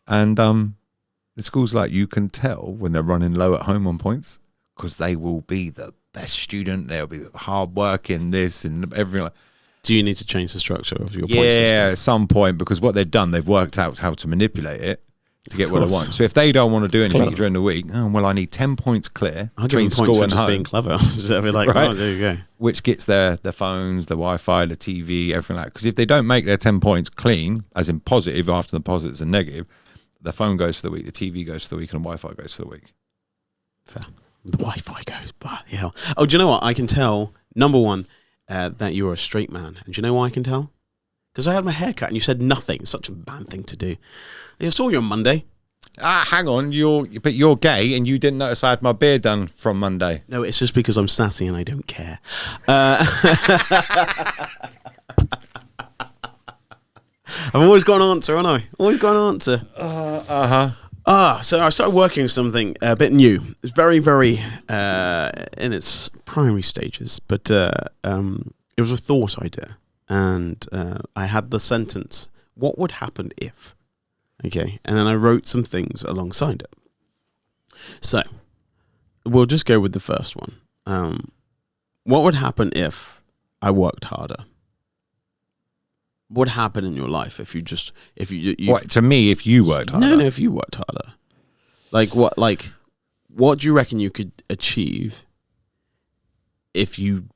And the school's like, you can tell when they're running low at home on points, because they will be the best student. They'll be hard working, this and everything. Like, Do you need to change the structure of your point yeah, system? at some point, because what they've done, they've worked out how to manipulate it to get what they course. want. So if they don't want to do anything clever. during the week, oh, well, I need 10 points clear I'll give between them points school for and just home, being clever. So I'll be like, Right. oh, there you go. which gets their phones, the Wi-Fi, the TV, everything like that. Because if they don't make their 10 points clean, as in positive after the positives and negative, the phone goes for the week, the TV goes for the week, and the Wi-Fi goes for the week. Fair. The Wi-Fi goes, bloody hell. Oh, do you know what? I can tell, number one, that you're a straight man. And do you know why I can tell? Because I had my hair cut and you said nothing. It's such a bad thing to do. I saw you on Monday. Hang on, but you're gay and you didn't notice I had my beard done from Monday. No, it's just because I'm sassy and I don't care. I've always got an answer, haven't I? Always got an answer. So I started working something a bit new. It's very, very in its primary stages, but it was a thought idea. And I had the sentence, what would happen if? Okay, and then I wrote some things alongside it. So, we'll just go with the first one. What would happen if I worked harder? What would happen in your life if you What, to me, if you worked harder? No, if you worked harder. What do you reckon you could achieve if you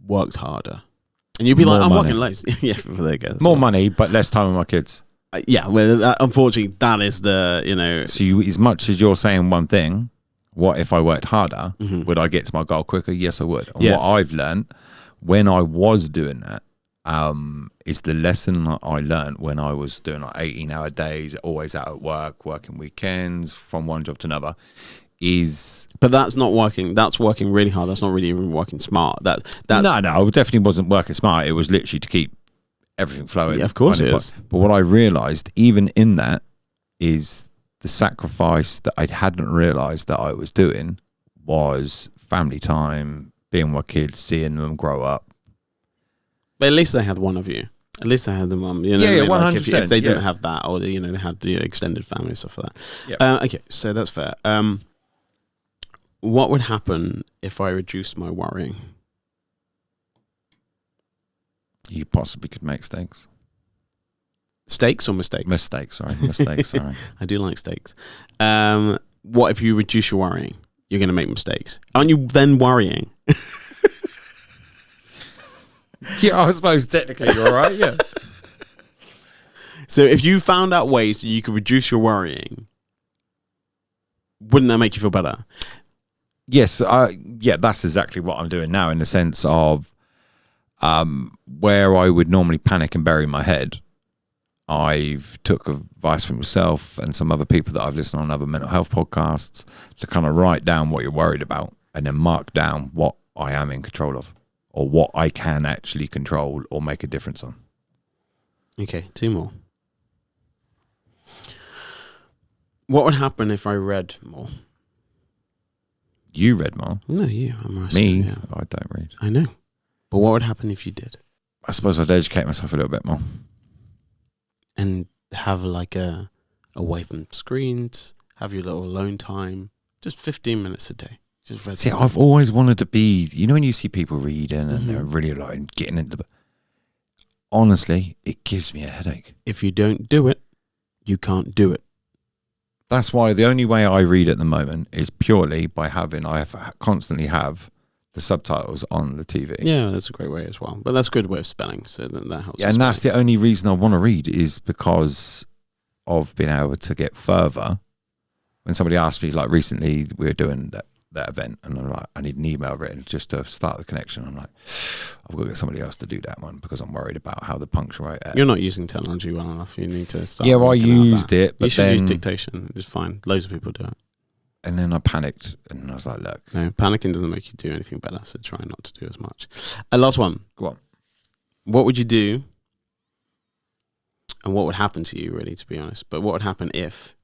worked harder? And you'd be like, More I'm money. working late. Yeah, well, there you go. That's More all. money, but less time with my kids. Yeah, well, unfortunately, that is the, So as much as you're saying one thing, what if I worked harder? Mhm. Would I get to my goal quicker? Yes, I would. And Yes. what I've learned when I was doing that is the lesson that I learned when I was doing like 18-hour days, always out at work, working weekends, from one job to another, is... But that's not working. That's working really hard. That's not really even working smart. That's No, I definitely wasn't working smart. It was literally to keep everything flowing. Yeah, of course it But- is. But what I realised, even in that, is the sacrifice that I hadn't realised that I was doing was family time, being with my kids, seeing them grow up. But at least they had one of you. At least they had the mum. You know, Yeah, what I mean? Like, 100%, if they didn't yeah. have that, or they had the extended family and stuff like that. Yeah. Okay, so that's fair. What would happen if I reduced my worrying? You possibly could make steaks. Steaks or mistakes? Mistakes, sorry. I do like steaks. What if you reduce your worrying? You're going to make mistakes. Aren't you then worrying? Yeah, I suppose technically you're right, yeah. So if you found out ways that you could reduce your worrying, wouldn't that make you feel better? Yes, that's exactly what I'm doing now, in the sense of where I would normally panic and bury my head. I've took advice from myself and some other people that I've listened on other mental health podcasts to kind of write down what you're worried about and then mark down what I am in control of or what I can actually control or make a difference on. Okay, 2 more. What would happen if I read more? You read more. No, you. I'm asking. Me, Yeah. I don't read. I know. But what would happen if you did? I suppose I'd educate myself a little bit more. And have like a away from screens, have your little alone time, just 15 minutes a day. Just read See, something. I've always wanted to be, you know, when you see people reading and Mhm. they're really like getting into, honestly, it gives me a headache. If you don't do it, you can't do it. That's why the only way I read at the moment is purely by constantly have the subtitles on the TV. Yeah, that's a great way as well. But that's a good way of spelling, so that helps. Yeah, and that's the only reason I want to read is because of being able to get further. When somebody asked me, like recently, we were doing that event, and I'm like, I need an email written just to start the connection. I'm like, I've got to get somebody else to do that one because I'm worried about how the punctuate. You're not using technology well enough. You need to start. Yeah, well, I working out used that. it, but you should then use dictation. It's fine. Loads of people do it. and then I panicked, and I was like, look, No, panicking doesn't make you do anything better, so try not to do as much. Last one. go on. what would you do? And what would happen to you, really, to be honest? But what would happen if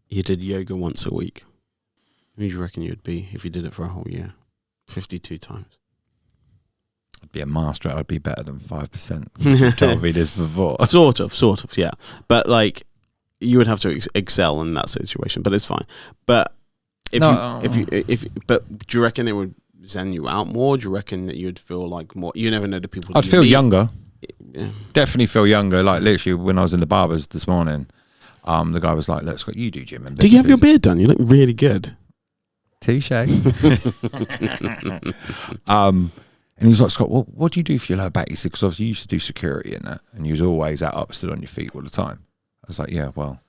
you did yoga once a week? Who do you reckon you'd be if you did it for a whole year? 52 times. I'd be a master. I'd be better than 5%. You told me this before. Sort of, yeah. But like, you would have to excel in that situation. But it's fine. But but do you reckon it would zen you out more? Do you reckon that you'd feel like more? You never know the people. I'd feel younger. Yeah. Definitely feel younger. Like literally, when I was in the barbers this morning, the guy was like, "Look, Scott, you do gym." Do you have your beard done? You look really good. Touche. And he was like, "Scott, what do you do for your lower back?" He said, "Because obviously you used to do security and that, and you was always out up, stood on your feet all the time." I was like, "Yeah, well,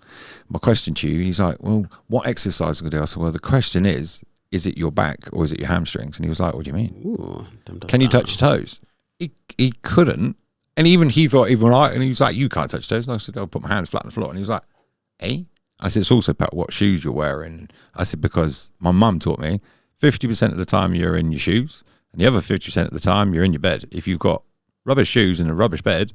my question to you," he's like, "Well, what exercise am I going to do?" I said, "Well, the question is it your back or is it your hamstrings?" And he was like, "What do you mean? Ooh, Can you touch your toes?" He couldn't. And even he thought, and he was like, "You can't touch your toes." And I said, "I'll put my hands flat on the floor." And he was like, "Eh?" I said, "It's also about what shoes you're wearing." I said, "Because my mum taught me 50% of the time you're in your shoes and the other 50% of the time you're in your bed. If you've got rubbish shoes and a rubbish bed,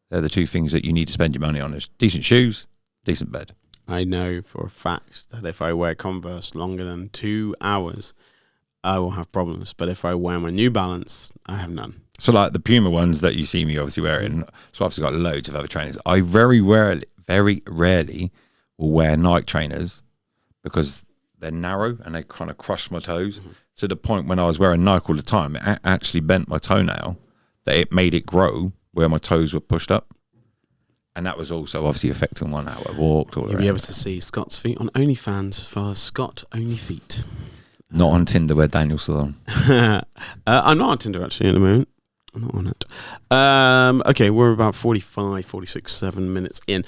they're the two things that you need to spend your money on, is decent shoes, decent bed." I know for a fact that if I wear Converse longer than 2 hours, I will have problems. But if I wear my New Balance, I have none. So like the Puma ones that you see me obviously wearing, so I've obviously got loads of other trainers. I very rarely will wear Nike trainers because they're narrow and they kind of crush my toes to the point when I was wearing Nike all the time, it actually bent my toenail, that it made it grow where my toes were pushed up. And that was also obviously affecting how I walked. You'll be able to see Scott's feet on OnlyFans for Scott Only Feet. Not on Tinder where Daniel's still on. I'm not on Tinder actually at the moment. I'm not on it. Okay, we're about 47 minutes in.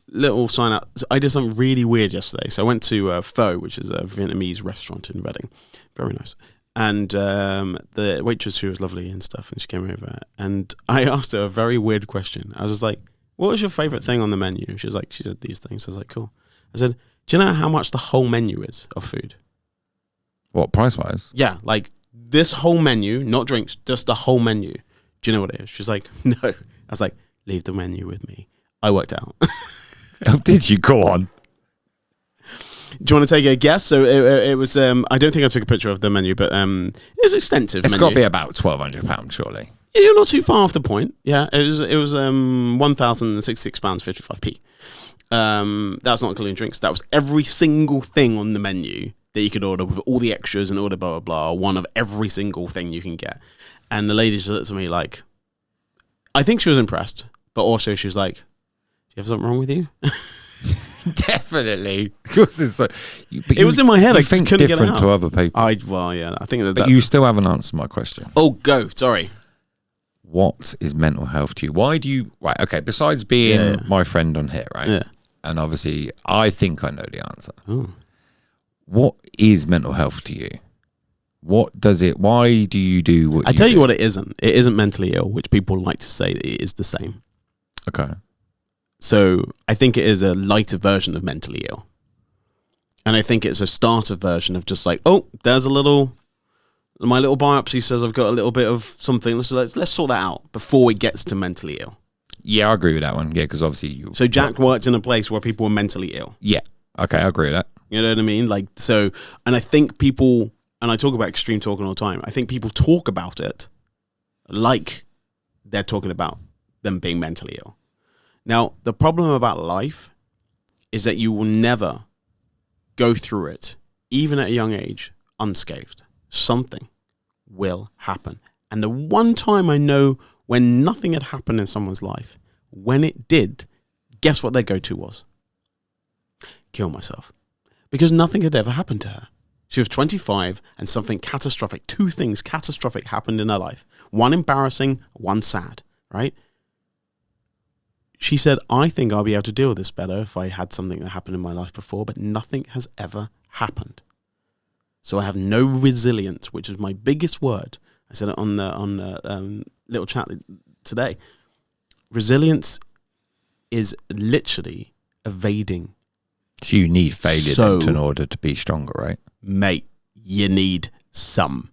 Little sign out. So I did something really weird yesterday. So I went to Pho, which is a Vietnamese restaurant in Reading. Very nice. And the waitress, who was lovely and stuff, and she came over. And I asked her a very weird question. I was just like, "What was your favourite thing on the menu?" She said these things. I was like, "Cool." I said, "Do you know how much the whole menu is of food?" What, price-wise? Yeah, like this whole menu, not drinks, just the whole menu. Do you know what it is? She's like, "No." I was like, "Leave the menu with me." I worked out. Oh, did you? Go on. Do you want to take a guess? So it was, I don't think I took a picture of the menu, but it was extensive. It's got to be about £1,200, surely. Yeah, you're not too far off the point. Yeah, it was £1,066.55p. That's not including drinks. That was every single thing on the menu that you could order with all the extras and order blah, blah, blah. One of every single thing you can get. And the lady just looked at me like, I think she was impressed, but also she was like, "Do you have something wrong with you?" Definitely. Because it's so, it was in my head. I just think couldn't get it different out. to other people. I think that But that's... you still haven't answered my question. Oh, go. Sorry. What is mental health to you? Why do you... Right, okay, besides being my friend on here, right? Yeah. And obviously, I think I know the answer. Oh. What is mental health to you? What does it... Why do you do what I you tell you do? what it isn't. It isn't mentally ill, which people like to say that it is the same. Okay. So I think it is a lighter version of mentally ill. And I think it's a starter version of just like, oh, there's my little biopsy says I've got a little bit of something. Let's sort that out before it gets to mentally ill. Yeah, I agree with that one. Yeah, because obviously you... So Jack worked in a place where people were mentally ill. Yeah. Okay, I agree with that. You know what I mean? Like, so, and I think people, and I talk about extreme talking all the time, I think people talk about it like they're talking about them being mentally ill. Now, the problem about life is that you will never go through it, even at a young age, unscathed. Something will happen. And the one time I know when nothing had happened in someone's life, when it did, guess what their go-to was? Kill myself. Because nothing had ever happened to her. She was 25 and something catastrophic, 2 things catastrophic happened in her life. One embarrassing, one sad, right? She said, I think I'll be able to deal with this better if I had something that happened in my life before, but nothing has ever happened. So I have no resilience, which is my biggest word. I said it on the little chat today. Resilience is literally evading. So you need failure in order to be stronger, right? Mate, you need some.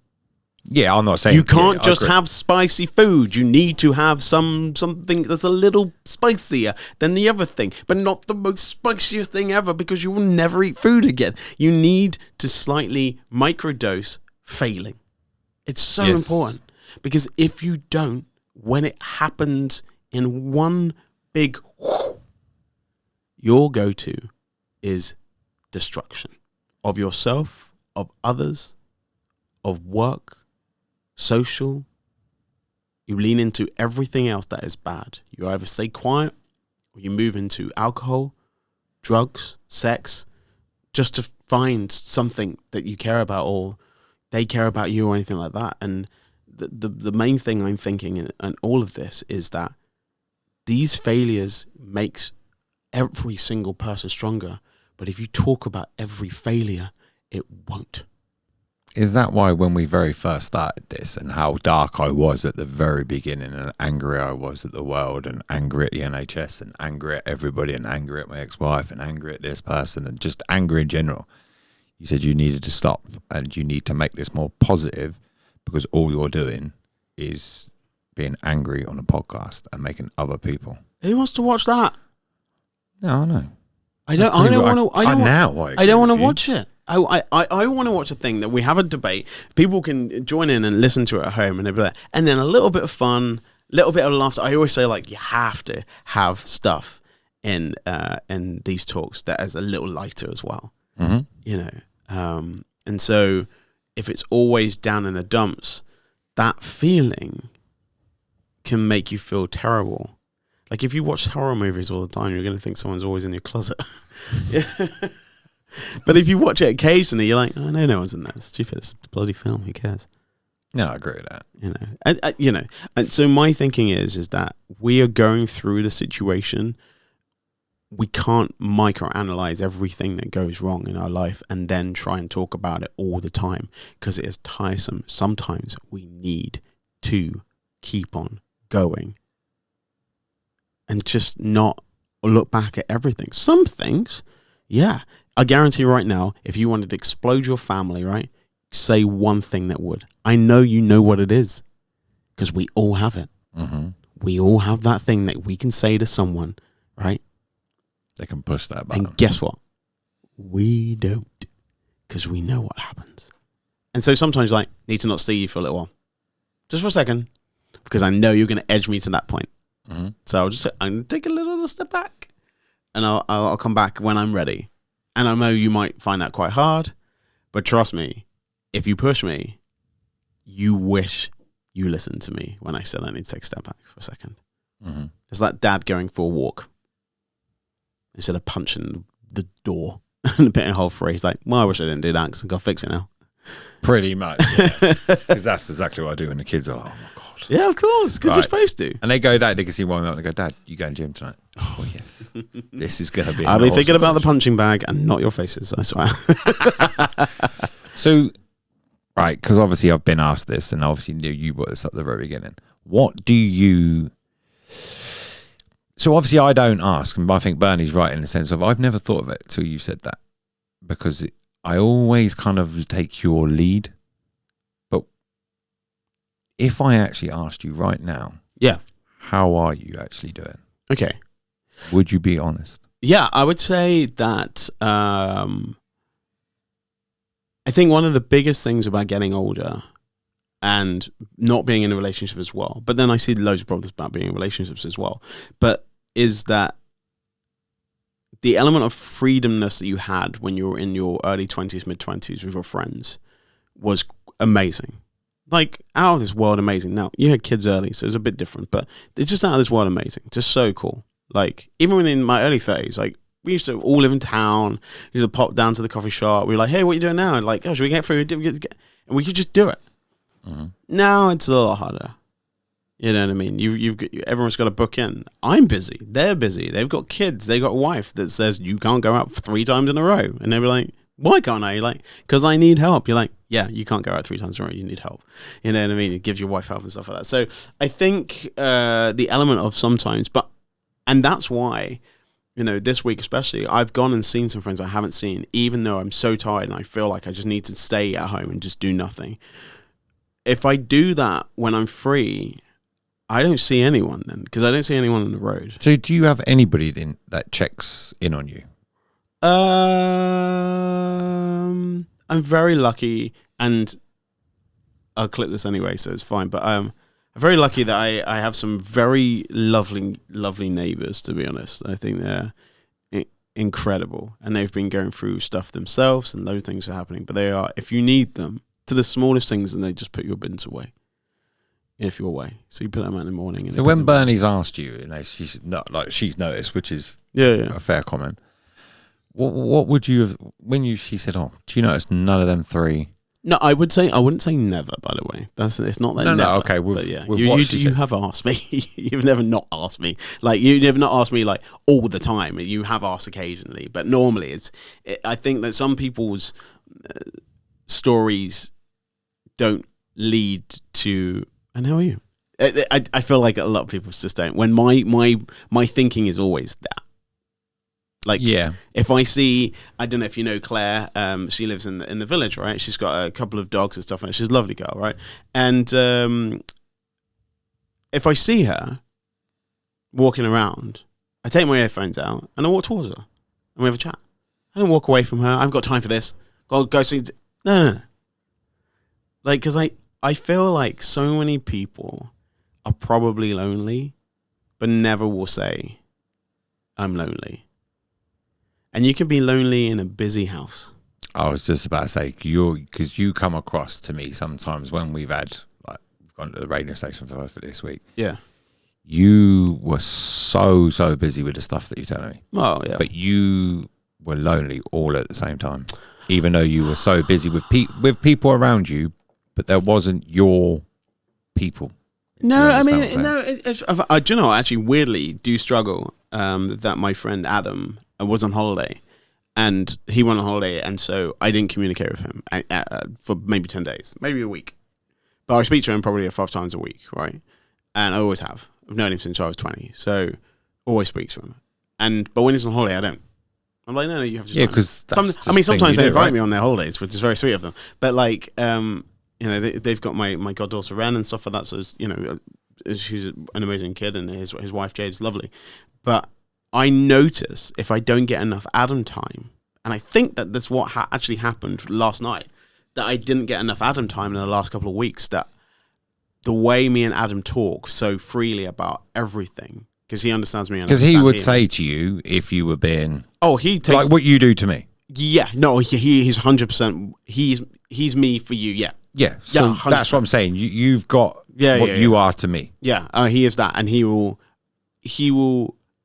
Yeah, I'm not saying You can't I just agree. have spicy food. You need to have something that's a little spicier than the other thing, but not the most spiciest thing ever, because you will never eat food again. You need to slightly microdose failing. It's so Yes. important, because if you don't, when it happens in one big whoosh, your go-to is destruction of yourself, of others, of work, social. You lean into everything else that is bad. You either stay quiet or you move into alcohol, drugs, sex, just to find something that you care about or they care about you or anything like that. And the main thing I'm thinking in all of this is that these failures makes every single person stronger. But if you talk about every failure, it won't. Is that why when we very first started this, and how dark I was at the very beginning, and angry I was at the world, and angry at the NHS, and angry at everybody, and angry at my ex-wife, and angry at this person, and just angry in general, you said you needed to stop and you need to make this more positive, because all you're doing is being angry on a podcast and making other people. Who wants to watch that? No, I know. I don't want to. I don't want to watch it. I want to watch a thing that we have a debate. People can join in and listen to it at home, and they'll be like, and then a little bit of fun, little bit of laughter. I always say, like, you have to have stuff in these talks that is a little lighter as well. Mm-hmm. You know, and so if it's always down in the dumps, that feeling can make you feel terrible. Like if you watch horror movies all the time, you're going to think someone's always in your closet. But if you watch it occasionally, you're like, oh, no one's in there. It's stupid. It's a bloody film. Who cares? No, I agree with that. You know, and so my thinking is that we are going through the situation. We can't microanalyze everything that goes wrong in our life and then try and talk about it all the time, because it is tiresome. Sometimes we need to keep on going and just not look back at everything. Some things, yeah. I guarantee right now, if you wanted to explode your family, right, say one thing that would. I know you know what it is, because we all have it. Mm-hmm. We all have that thing that we can say to someone, right? They can push that button. And guess what? We don't, because we know what happens. And so sometimes, like, need to not see you for a little while, just for a second, because I know you're going to edge me to that point. Mm-hmm. So I'm going to take a little step back, and I'll come back when I'm ready. And I know you might find that quite hard, but trust me, if you push me, you wish you listened to me when I said I need to take a step back for a second. Mm-hmm. It's like dad going for a walk instead of punching the door and putting a hole through. He's like, well, I wish I didn't do that because I've got to fix it now. Pretty much. Because that's exactly what I do when the kids are like, oh my God. Yeah, of course, because you're supposed to. And they go, Dad, they can see one and they go, Dad, you going to the gym tonight? Oh, yes. This is going to be I'll be thinking about the punching bag and not your faces, I swear. So, right, because obviously I've been asked this, and obviously you brought this up at the very beginning. What do you... So obviously I don't ask, and I think Bernie's right in the sense of I've never thought of it till you said that, because I always kind of take your lead. But if I actually asked you right now, Yeah. how are you actually doing? Okay. Would you be honest? Yeah, I would say that I think one of the biggest things about getting older and not being in a relationship as well, but then I see loads of problems about being in relationships as well, but is that the element of freedomness that you had when you were in your early 20s, mid-20s with your friends was amazing. Like, out of this world amazing. Now, you had kids early, so it's a bit different, but it's just out of this world amazing. Just so cool. Like, even when in my early 30s, like, we used to all live in town. We used to pop down to the coffee shop. We were like, hey, what are you doing now? And like, oh, should we get food? And we could just do it. Mm-hmm. Now it's a little harder. You know what I mean? Everyone's got to book in. I'm busy. They're busy. They've got kids. They've got a wife that says you can't go out 3 times in a row. And they were like, why can't I? You're like, because I need help. You're like, yeah, you can't go out 3 times in a row. You need help. You know what I mean? It gives your wife help and stuff like that. So I think the element of sometimes, and that's why, you know, this week especially, I've gone and seen some friends I haven't seen, even though I'm so tired and I feel like I just need to stay at home and just do nothing. if I do that when I'm free, I don't see anyone then, because I don't see anyone on the road. So do you have anybody that checks in on you? I'm very lucky, and I'll clip this anyway, so it's fine. But I'm very lucky that I have some very lovely neighbors, to be honest. I think they're incredible, and they've been going through stuff themselves, and those things are happening. But they are, if you need them, to the smallest things, and they just put your bins away if you're away. So you put them out in the morning. And so when Bernie's asked you, and she's not like she's noticed, which is a fair comment. What would you have when she said, "Oh, do you notice none of them three?" No, I wouldn't say never. By the way, it's not that. No, okay. But yeah, you have asked me. You've never not asked me. Like you never not asked me like all the time. You have asked occasionally, but normally I think that some people's stories don't lead to. And how are you? I feel like a lot of people just don't. When my thinking is always that. Like, yeah, if I see, I don't know if you know Claire, she lives in the village, right? She's got a couple of dogs and stuff, and she's a lovely girl, right? And if I see her walking around, I take my earphones out and I walk towards her, and we have a chat. I don't walk away from her. I haven't got time for this. Go see. No. Like, because I feel like so many people are probably lonely, but never will say, I'm lonely. And you can be lonely in a busy house. I was just about to say, because you come across to me sometimes when we've gone to the radio station for this week. Yeah. You were so busy with the stuff that you're telling me. Oh, yeah. But you were lonely all at the same time, even though you were so busy with people around you, but there wasn't your people. No, I mean, no. Do you know, I actually weirdly do struggle that my friend Adam was on holiday, and he went on holiday, and so I didn't communicate with him for maybe 10 days, maybe a week. But I speak to him probably 5 times a week, right? And I always have. I've known him since I was 20, so always speak to him. But when he's on holiday, I don't. I'm like, no, you have to. Yeah, because sometimes they invite me on their holidays, which is very sweet of them. But like, they've got my goddaughter Ren and stuff like that. So she's an amazing kid, and his wife Jade's lovely. But I notice if I don't get enough Adam time, and I think that that's what actually happened last night, that I didn't get enough Adam time in the last couple of weeks, that the way me and Adam talk so freely about everything, because he understands me. Because he would say to you if you were being... Oh, he takes... Like what you do to me. Yeah, no, he's 100%... He's me for you, yeah. Yeah, so yeah, that's what I'm saying. You've got what you are to me. Yeah, he is that, and he will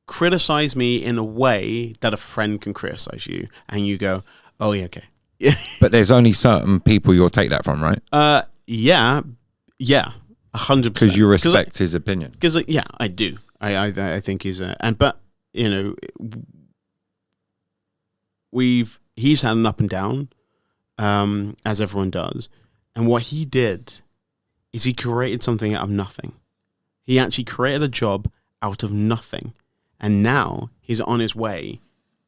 criticize me in a way that a friend can criticize you, and you go, oh yeah, okay. Yeah. But there's only certain people you'll take that from, right? Yeah, 100%. Because you respect his opinion. Because yeah, I do. I think he's but he's had an up and down, as everyone does, and what he did is he created something out of nothing. He actually created a job out of nothing. And now he's on his way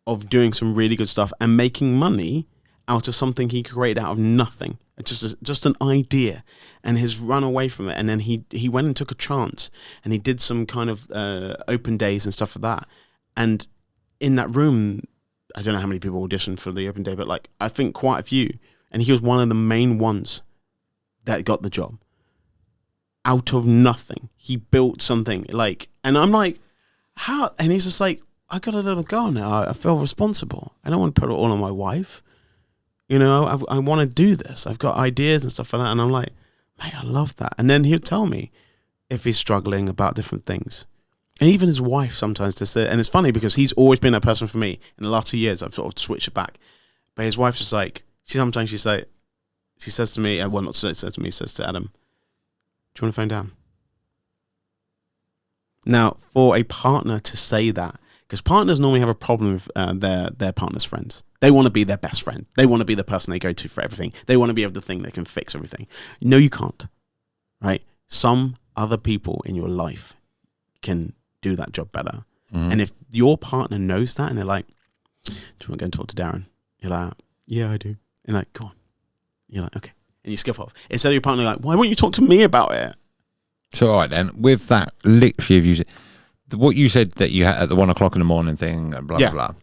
of doing some really good stuff and making money out of something he created out of nothing. It's just an idea, and he's run away from it. And then he went and took a chance, and he did some kind of open days and stuff like that. And in that room, I don't know how many people auditioned for the open day, but like I think quite a few. And he was one of the main ones that got the job. Out of nothing, he built something and I'm like, how? And he's just like, I got a little girl now. I feel responsible. I don't want to put it all on my wife. I want to do this. I've got ideas and stuff like that. And I'm like, mate, I love that. And then he'll tell me if he's struggling about different things. And even his wife sometimes to say, and it's funny because he's always been that person for me. In the last 2 years, I've sort of switched it back. But his wife's just like, she says to me, well, not says to me, says to Adam, do you want to phone down? Now, for a partner to say that, because partners normally have a problem with their partner's friends. They want to be their best friend. They want to be the person they go to for everything. They want to be able to think they can fix everything. No, you can't, right? Some other people in your life can do that job better. Mm-hmm. And if your partner knows that and they're like, do you want to go and talk to Darren? You're like, yeah, I do. And like, go on. You're like, okay. and you skip off. Instead of your partner like, why won't you talk to me about it? So, all right, then, with that, literally, if you what you said that you had at the 1 o'clock in the morning thing, and blah, Yeah. blah, blah.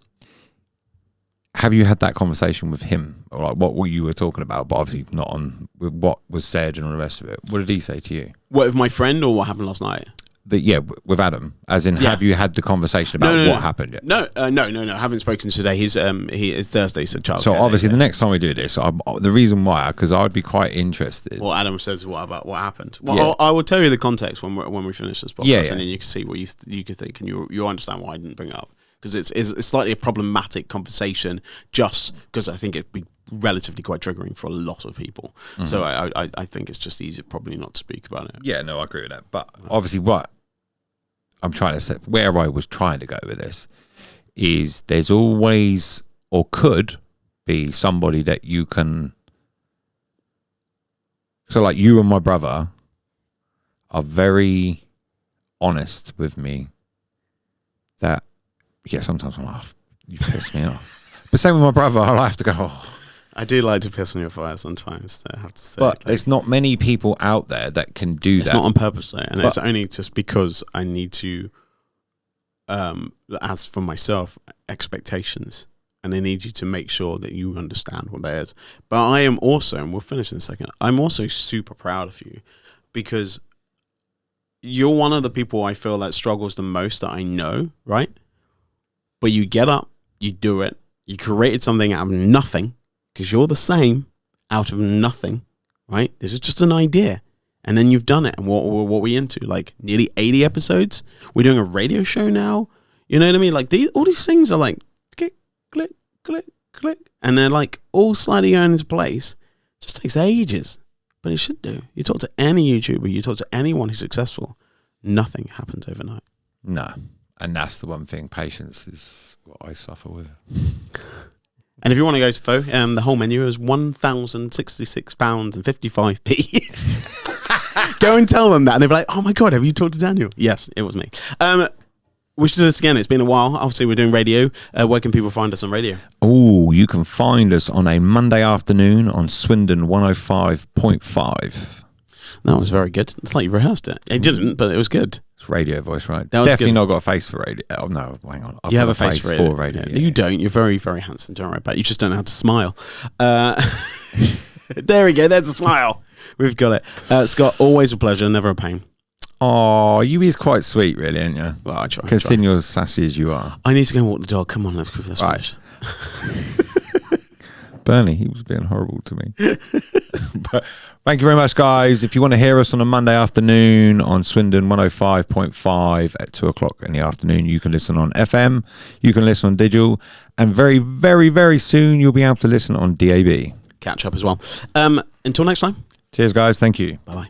Have you had that conversation with him? Or like what you were talking about, but obviously not on with what was said and all the rest of it. What did he say to you? What, with my friend or what happened last night? With Adam. As in, Yeah. have you had the conversation about what happened yet? No. I haven't spoken today. It's Thursday, so child. So obviously, the next time we do this, the reason why, because I would be quite interested. Well, Adam says what about what happened. Well, Yeah. I will tell you the context when we finish this podcast, Yeah, yeah. and then you can see what you could think, and you understand why I didn't bring it up, because it's slightly a problematic conversation, just because I think it'd be relatively quite triggering for a lot of people. So I think it's just easier probably not to speak about it. Yeah, no, I agree with that. But obviously, what I'm trying to say, where I was trying to go with this, is there's always, or could be, somebody that you can. So, like, you and my brother are very honest with me. That, yeah, sometimes I'm like, you piss me off. But same with my brother, I'll have to go, oh. I do like to piss on your fire sometimes, I have to say. But there's not many people out there that can do it's that. not on purpose, though, and But- it's only just because I need to, as for myself, expectations, and I need you to make sure that you understand what that is. But I am also, and we'll finish in a second, I'm also super proud of you, because you're one of the people I feel that struggles the most that I know, right? But you get up, you do it, you created something out of nothing, because you're the same, out of nothing, right? This is just an idea. And then you've done it. And what are we into? Like nearly 80 episodes? We're doing a radio show now? You know what I mean? Like all these things are like click, click, click, click. And they're like all slightly going into place. It just takes ages. But it should do. You talk to any YouTuber, you talk to anyone who's successful, nothing happens overnight. No. And that's the one thing, patience is what I suffer with. And if you want to go to Faux, the whole menu is £1,066.55p. Go and tell them that, and they'll be like, "Oh my god, have you talked to Daniel?" Yes, it was me. We should do this again. It's been a while. Obviously, we're doing radio. Where can people find us on radio? Oh, you can find us on a Monday afternoon on Swindon 105.5. That was very good. It's like you rehearsed it. I didn't, but it was good. It's radio voice, right? That was Definitely good. not got a face for radio. Oh, no, hang on. I've You got have a face for radio. yeah. You don't. You're very, very handsome. Don't worry about it. You just don't know how to smile. There we go. There's a smile. We've got it. Scott, always a pleasure. Never a pain. Oh, you is quite sweet, really, aren't you? Well, I try. Considering you're as sassy as you are. I need to go and walk the dog. Come on, let's Right. finish. Bernie, he was being horrible to me. But thank you very much, guys. If you want to hear us on a Monday afternoon on Swindon 105.5 at 2 o'clock in the afternoon, you can listen on FM, you can listen on digital, and very, very, very soon you'll be able to listen on DAB. Catch up as well. Until next time. Cheers, guys. Thank you. Bye-bye.